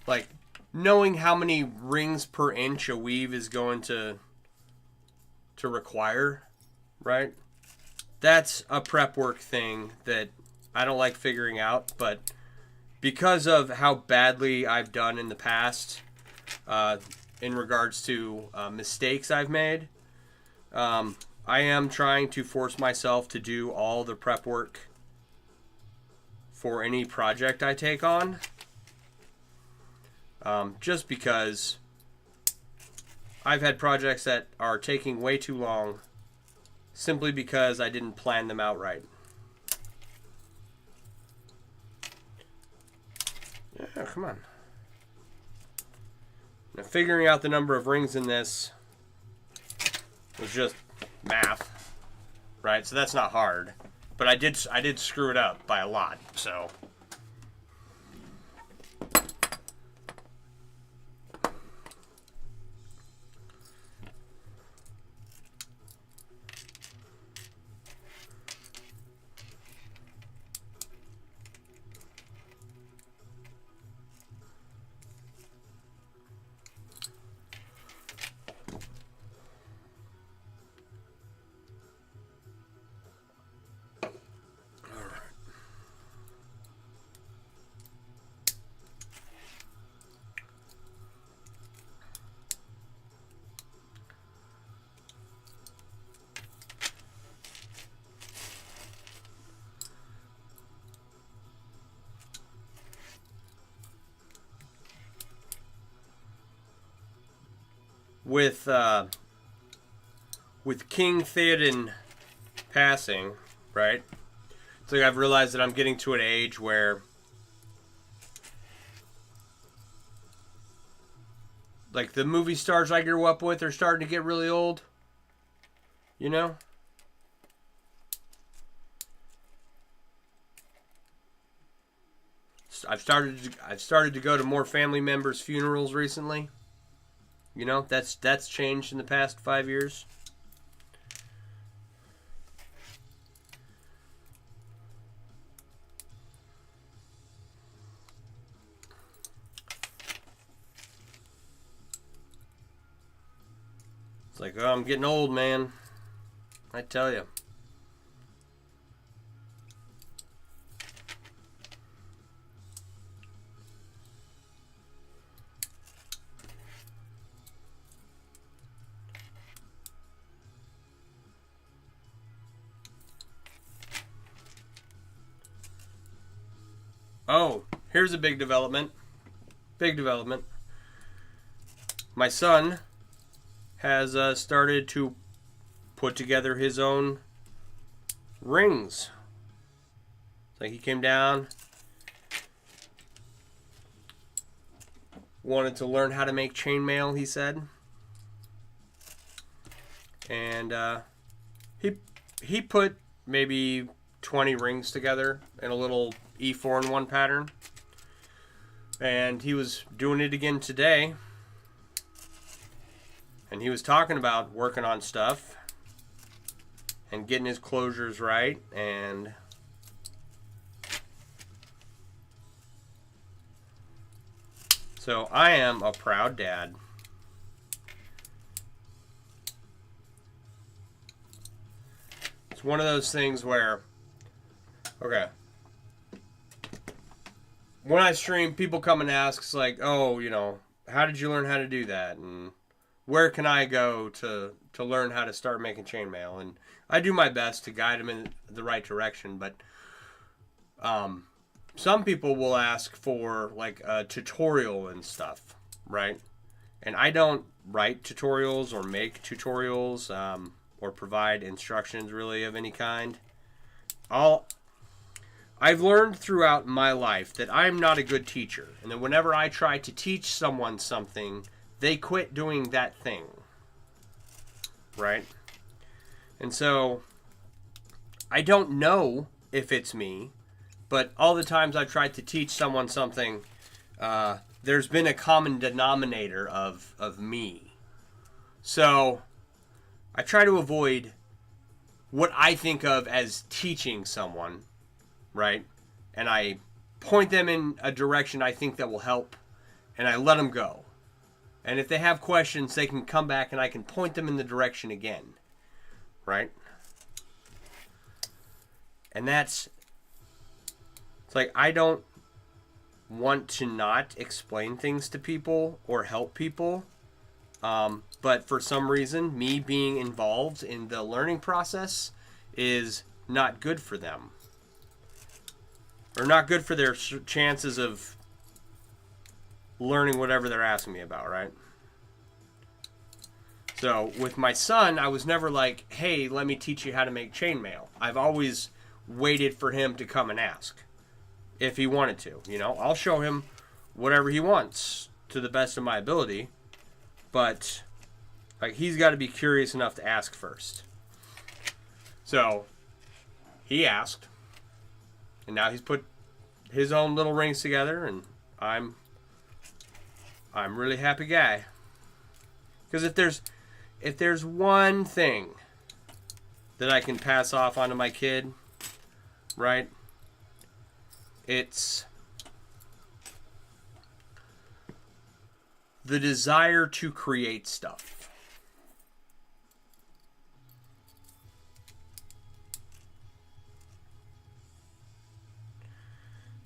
like knowing how many rings per inch a weave is going to require, right? That's a prep work thing that I don't like figuring out, but because of how badly I've done in the past, in regards to mistakes I've made, I am trying to force myself to do all the prep work for any project I take on. Just because I've had projects that are taking way too long simply because I didn't plan them out right. Yeah, come on. Now, figuring out the number of rings in this was just math, right? So that's not hard, but I did screw it up by a lot. So with King Theoden passing, right? It's like I've realized that I'm getting to an age where, like, the movie stars I grew up with are starting to get really old. You know? I've started to go to more family members' funerals recently. You know, that's changed in the past 5 years. It's like, oh, I'm getting old, man. I tell you. Oh, here's a big development. Big development. My son has started to put together his own rings. It's like he came down, wanted to learn how to make chainmail, he said. And he put maybe 20 rings together in a little E4-in-1 pattern. And he was doing it again today. And he was talking about working on stuff and getting his closures right. And so I am a proud dad. It's one of those things where, okay, when I stream, people come and ask, like, oh, you know, how did you learn how to do that? And where can I go to learn how to start making chainmail? And I do my best to guide them in the right direction. But some people will ask for like a tutorial and stuff, right? And I don't write tutorials or make tutorials or provide instructions really of any kind. I've learned throughout my life that I'm not a good teacher, and that whenever I try to teach someone something, they quit doing that thing, right? And so I don't know if it's me, but all the times I've tried to teach someone something, there's been a common denominator of me. So I try to avoid what I think of as teaching someone, right? And I point them in a direction I think that will help, and I let them go. And if they have questions, they can come back and I can point them in the direction again, right? And it's like, I don't want to not explain things to people or help people. But for some reason, me being involved in the learning process is not good for them. Or not good for their chances of learning whatever they're asking me about, right? So with my son, I was never like, hey, let me teach you how to make chainmail. I've always waited for him to come and ask if he wanted to. You know, I'll show him whatever he wants to the best of my ability, but like, he's got to be curious enough to ask first. So he asked, and now he's put his own little rings together, and I'm really happy guy. Because if there's one thing that I can pass off onto my kid, right? It's the desire to create stuff.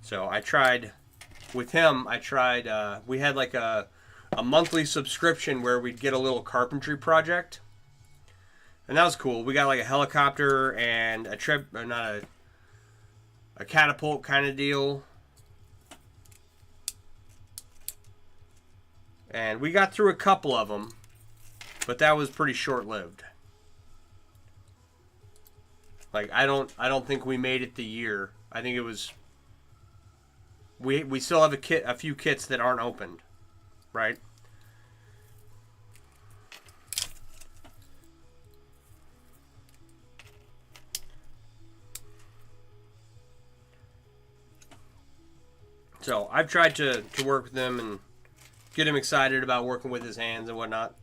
So I tried, with him, we had like a monthly subscription where we'd get a little carpentry project. And that was cool. We got like a helicopter and a catapult kind of deal. And we got through a couple of them, but that was pretty short-lived. Like, I don't think we made it the year. I think it was, we still have a few kits that aren't opened, right? So I've tried to work with him and get him excited about working with his hands and whatnot.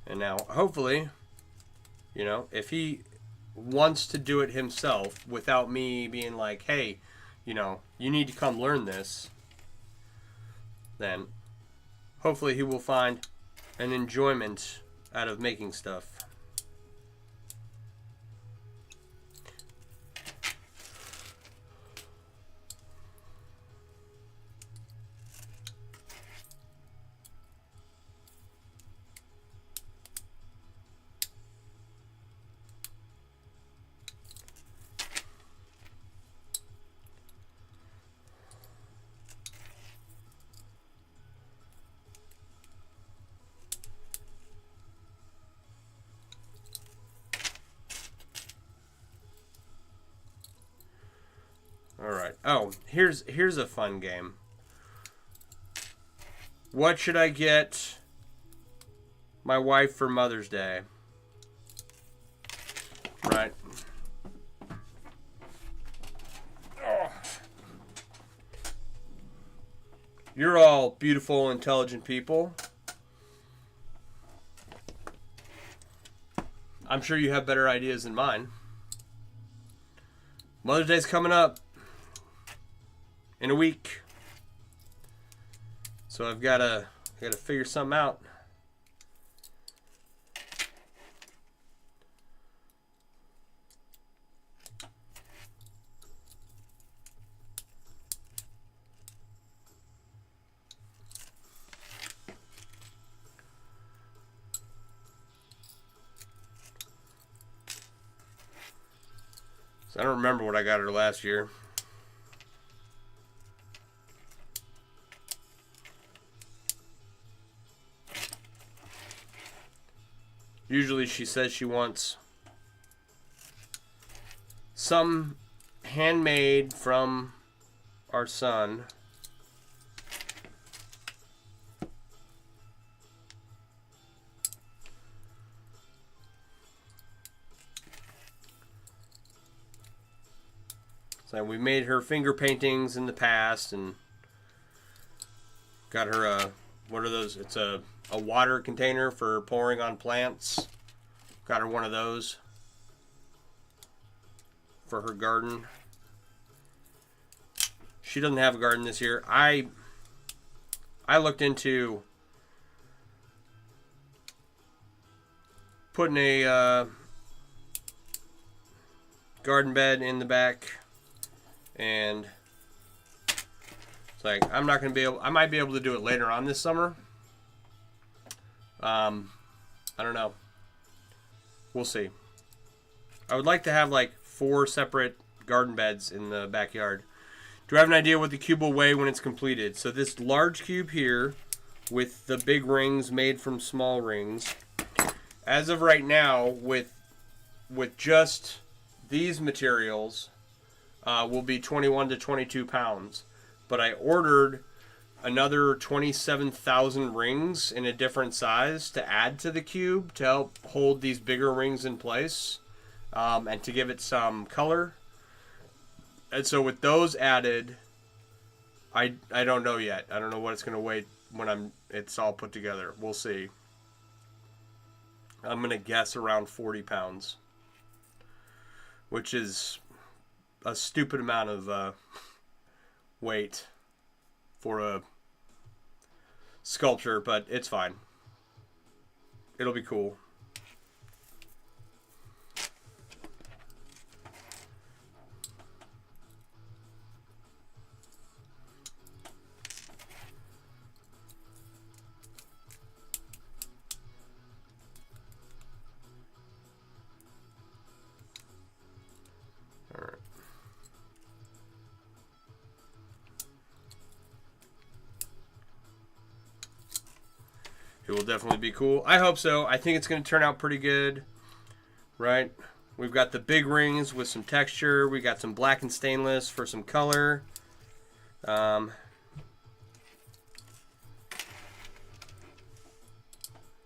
And now, hopefully, you know, if he wants to do it himself without me being like, hey, you know, you need to come learn this, then hopefully he will find an enjoyment out of making stuff. Alright. Oh, here's a fun game. What should I get my wife for Mother's Day? Right. Oh. You're all beautiful, intelligent people. I'm sure you have better ideas than mine. Mother's Day's coming up in a week, so I've got to figure something out. So I don't remember what I got her last year. Usually she says she wants some handmade from our son. So we made her finger paintings in the past and got her a, what are those? It's a water container for pouring on plants. Got her one of those for her garden. She doesn't have a garden this year. I looked into putting a garden bed in the back, and it's like I'm not going to be able. I might be able to do it later on this summer. I don't know. We'll see. I would like to have like 4 separate garden beds in the backyard. Do I have an idea what the cube will weigh when it's completed? So this large cube here with the big rings made from small rings, as of right now, with just these materials, will be 21 to 22 pounds. But I ordered another 27,000 rings in a different size to add to the cube to help hold these bigger rings in place, and to give it some color. And so with those added, I don't know yet. I don't know what it's going to weigh when it's all put together. We'll see. I'm going to guess around 40 pounds, which is a stupid amount of weight for a sculpture, but it's fine. It'll be cool. All right. It will definitely be cool. I hope so. I think it's going to turn out pretty good, right? We've got the big rings with some texture. We got some black and stainless for some color.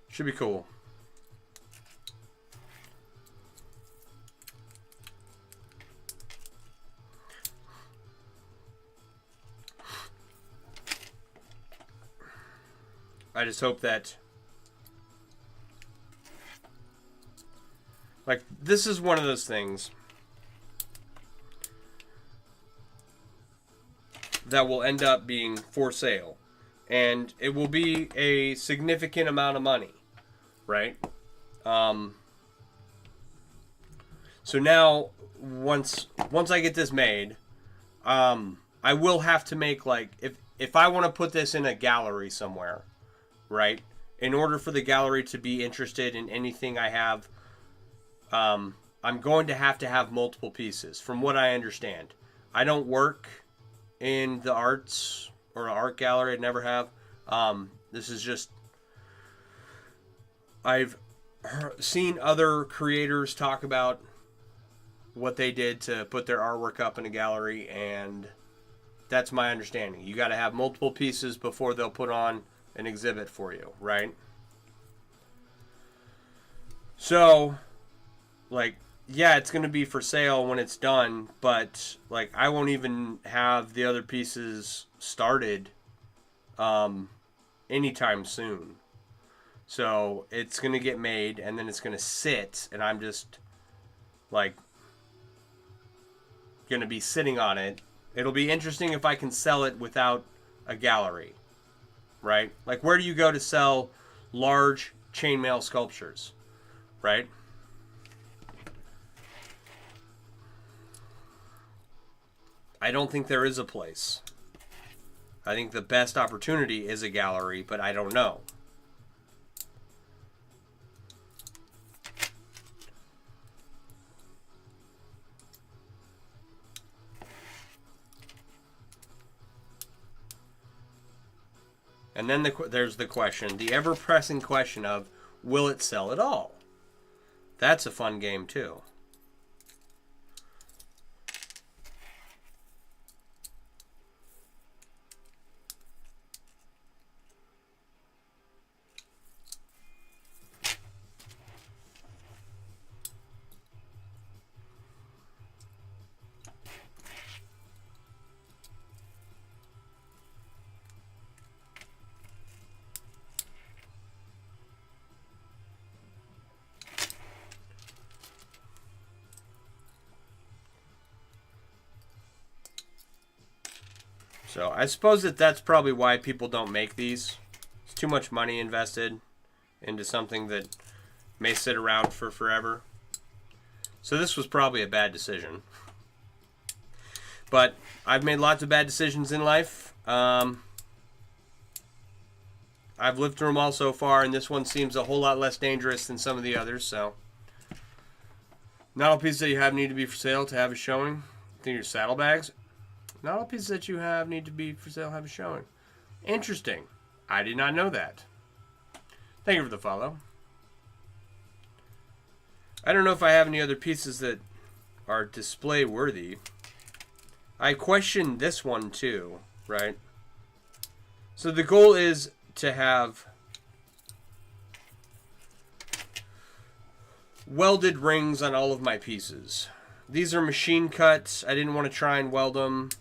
Should be cool. I just hope that, like, this is one of those things that will end up being for sale, and it will be a significant amount of money, right? So now once I get this made, I will have to make, like, if I want to put this in a gallery somewhere, right? In order for the gallery to be interested in anything I have, I'm going to have multiple pieces, from what I understand. I don't work in the arts or art gallery. I never have. This is just, I've seen other creators talk about what they did to put their artwork up in a gallery, and that's my understanding. You got to have multiple pieces before they'll put on an exhibit for you, right? So, like, yeah, it's going to be for sale when it's done, but, like, I won't even have the other pieces started anytime soon. So it's going to get made, and then it's going to sit, and I'm just, like, going to be sitting on it. It'll be interesting if I can sell it without a gallery, right? Like, where do you go to sell large chainmail sculptures, right? I don't think there is a place. I think the best opportunity is a gallery, but I don't know. And then there's the question, the ever-pressing question of, will it sell at all? That's a fun game, too. So I suppose that's probably why people don't make these. It's too much money invested into something that may sit around for forever. So this was probably a bad decision. But I've made lots of bad decisions in life. I've lived through them all so far, and this one seems a whole lot less dangerous than some of the others. So, not all pieces that you have need to be for sale to have a showing. I think your saddlebags. Not all pieces that you have need to be for sale have a showing. Interesting. I did not know that. Thank you for the follow. I don't know if I have any other pieces that are display worthy. I questioned this one too, right? So the goal is to have welded rings on all of my pieces. These are machine cuts. I didn't want to try and weld them.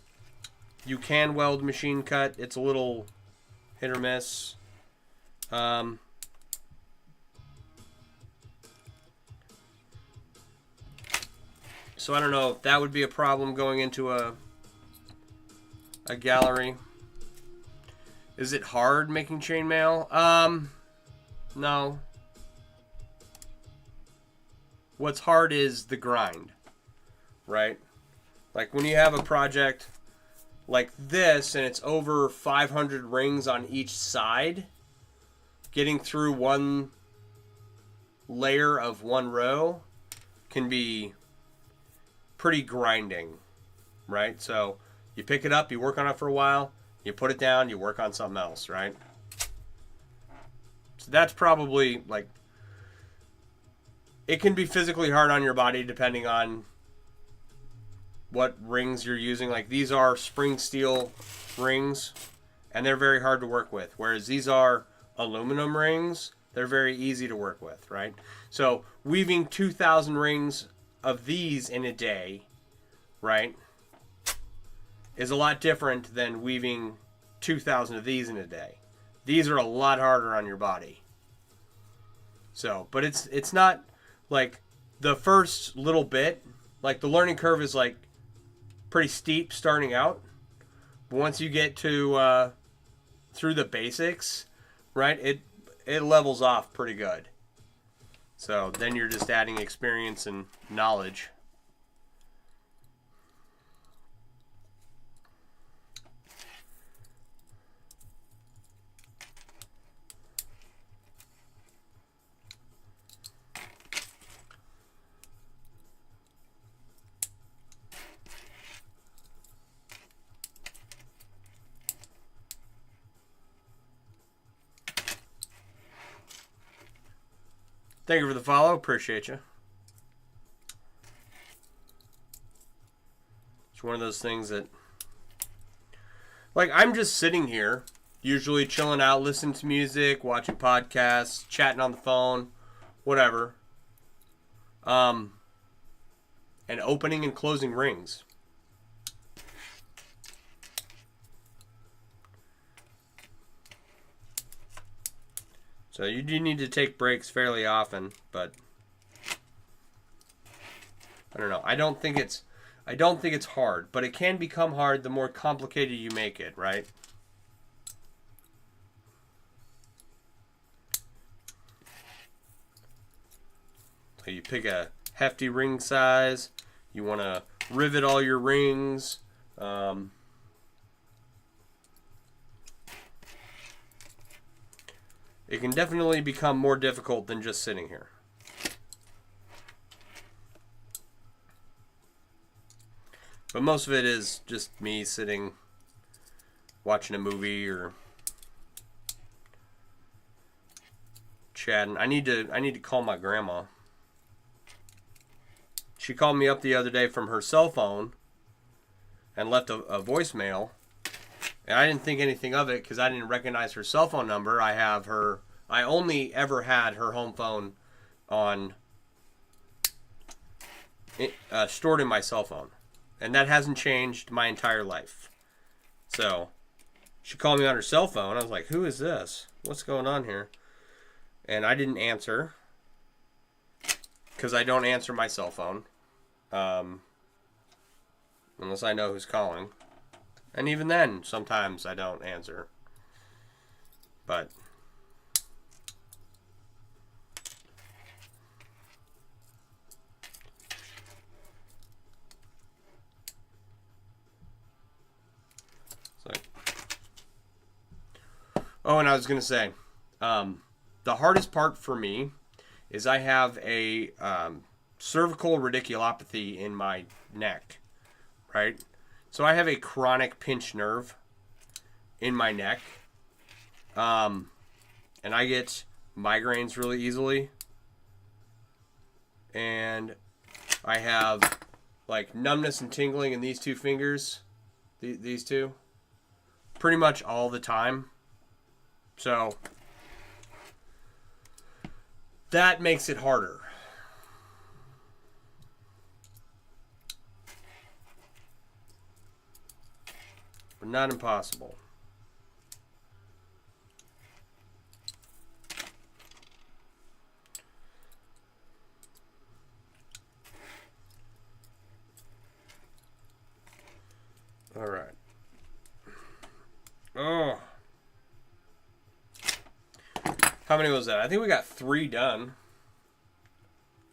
You can weld machine cut. It's a little hit or miss. So I don't know if that would be a problem going into a gallery. Is it hard making chainmail? No. What's hard is the grind, right? Like when you have a project like this and it's over 500 rings on each side, getting through one layer of one row can be pretty grinding, right? So you pick it up, you work on it for a while, you put it down, you work on something else, right? So that's probably like, it can be physically hard on your body depending on what rings you're using. Like these are spring steel rings and they're very hard to work with, whereas these are aluminum rings. They're very easy to work with, right? So weaving 2,000 rings of these in a day, right, is a lot different than weaving 2,000 of these in a day. These are a lot harder on your body. So, but it's not like the first little bit, like the learning curve is like pretty steep starting out. But once you get to through the basics, right, it levels off pretty good. So then you're just adding experience and knowledge. Thank you for the follow. Appreciate you. It's one of those things that, like, I'm just sitting here, usually chilling out, listening to music, watching podcasts, chatting on the phone, whatever. And opening and closing rings. So you do need to take breaks fairly often, but I don't know. I don't think it's hard, but it can become hard the more complicated you make it, right? So you pick a hefty ring size. You want to rivet all your rings. It can definitely become more difficult than just sitting here. But most of it is just me sitting, watching a movie or chatting. I need to call my grandma. She called me up the other day from her cell phone and left a voicemail. And I didn't think anything of it because I didn't recognize her cell phone number. I only ever had her home phone on stored in my cell phone. And that hasn't changed my entire life. So she called me on her cell phone. I was like, who is this? What's going on here? And I didn't answer because I don't answer my cell phone unless I know who's calling. And even then, sometimes I don't answer. But oh, and I was going to say, the hardest part for me is I have a cervical radiculopathy in my neck, right? So I have a chronic pinched nerve in my neck, and I get migraines really easily, and I have like numbness and tingling in these two fingers, these two, pretty much all the time. So that makes it harder. But not impossible. All right. Oh. How many was that? I think we got 3 done.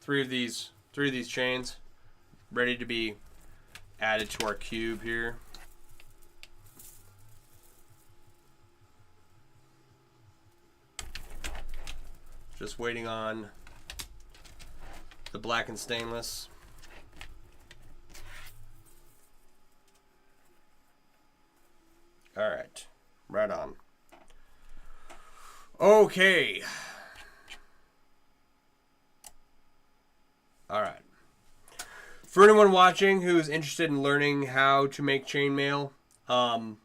3 of these chains ready to be added to our cube here. Just waiting on the black and stainless. All right, right on. Okay. All right. For anyone watching who's interested in learning how to make chainmail, go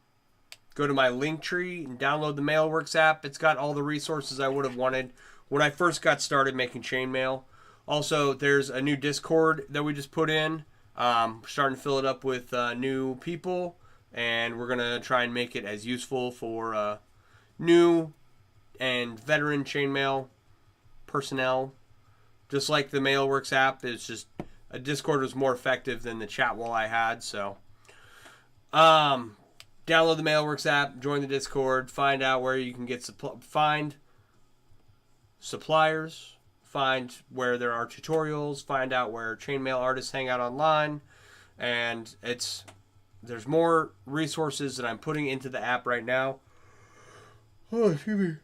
to my link tree and download the Mailworks app. It's got all the resources I would have wanted when I first got started making chainmail. Also, there's a new Discord that we just put in. Starting to fill it up with new people, and we're going to try and make it as useful for new and veteran chainmail personnel. Just like the Mailworks app, it's just a Discord was more effective than the chat wall I had. So download the Mailworks app, join the Discord, find out where you can get find suppliers, find where there are tutorials, find out where chainmail artists hang out online, and there's more resources that I'm putting into the app right now. Oh, excuse me.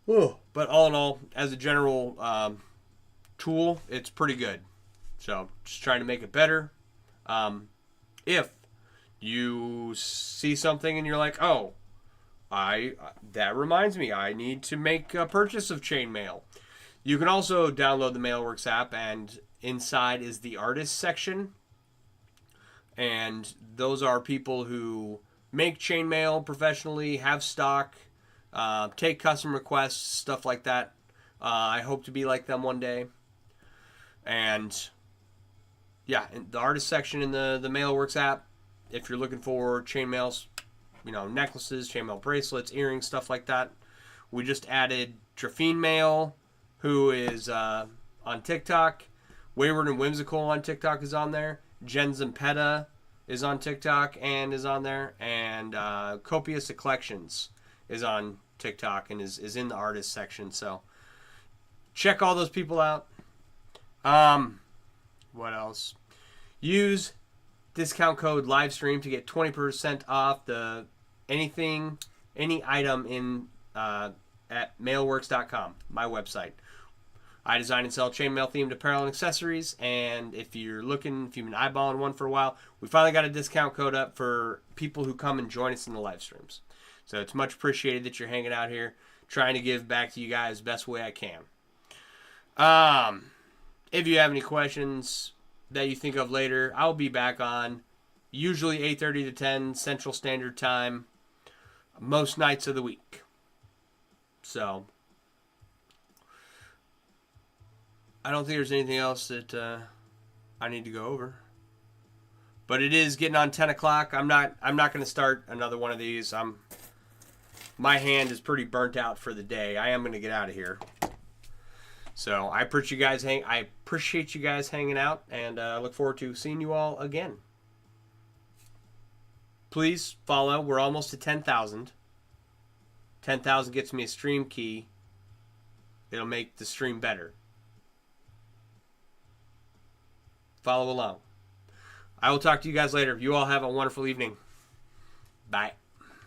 Oh. But all in all, as a general tool, it's pretty good. So just trying to make it better. If you see something and you're like, oh, that reminds me, I need to make a purchase of chainmail. You can also download the Mailworks app, and inside is the artist section. And those are people who make chainmail professionally, have stock, take custom requests, stuff like that. I hope to be like them one day. And yeah, in the artist section in the Mailworks app, if you're looking for chainmails, necklaces, chainmail bracelets, earrings, stuff like that. We just added Trafine Mail, who is on TikTok. Wayward and Whimsical on TikTok is on there. Jen Zampetta is on TikTok and is on there. And Copious Collections is on TikTok and is in the artist section. So check all those people out. What else? Use discount code livestream to get 20% off any item in at mailworks.com, my website. I design and sell chainmail themed apparel and accessories, and if you've been eyeballing one for a while, we finally got a discount code up for people who come and join us in the live streams. So it's much appreciated that you're hanging out here. trying to give back to you guys the best way I can. If you have any questions that you think of later, I'll be back on usually 8:30 to 10 Central Standard Time most nights of the week. So I don't think there's anything else that I need to go over. But it is getting on 10 o'clock. I'm not going to start another one of these. My hand is pretty burnt out for the day. I am going to get out of here. So I appreciate you guys hanging out, and I look forward to seeing you all again. Please follow. We're almost to 10,000. 10,000 gets me a stream key. It'll make the stream better. Follow along. I will talk to you guys later. You all have a wonderful evening. Bye.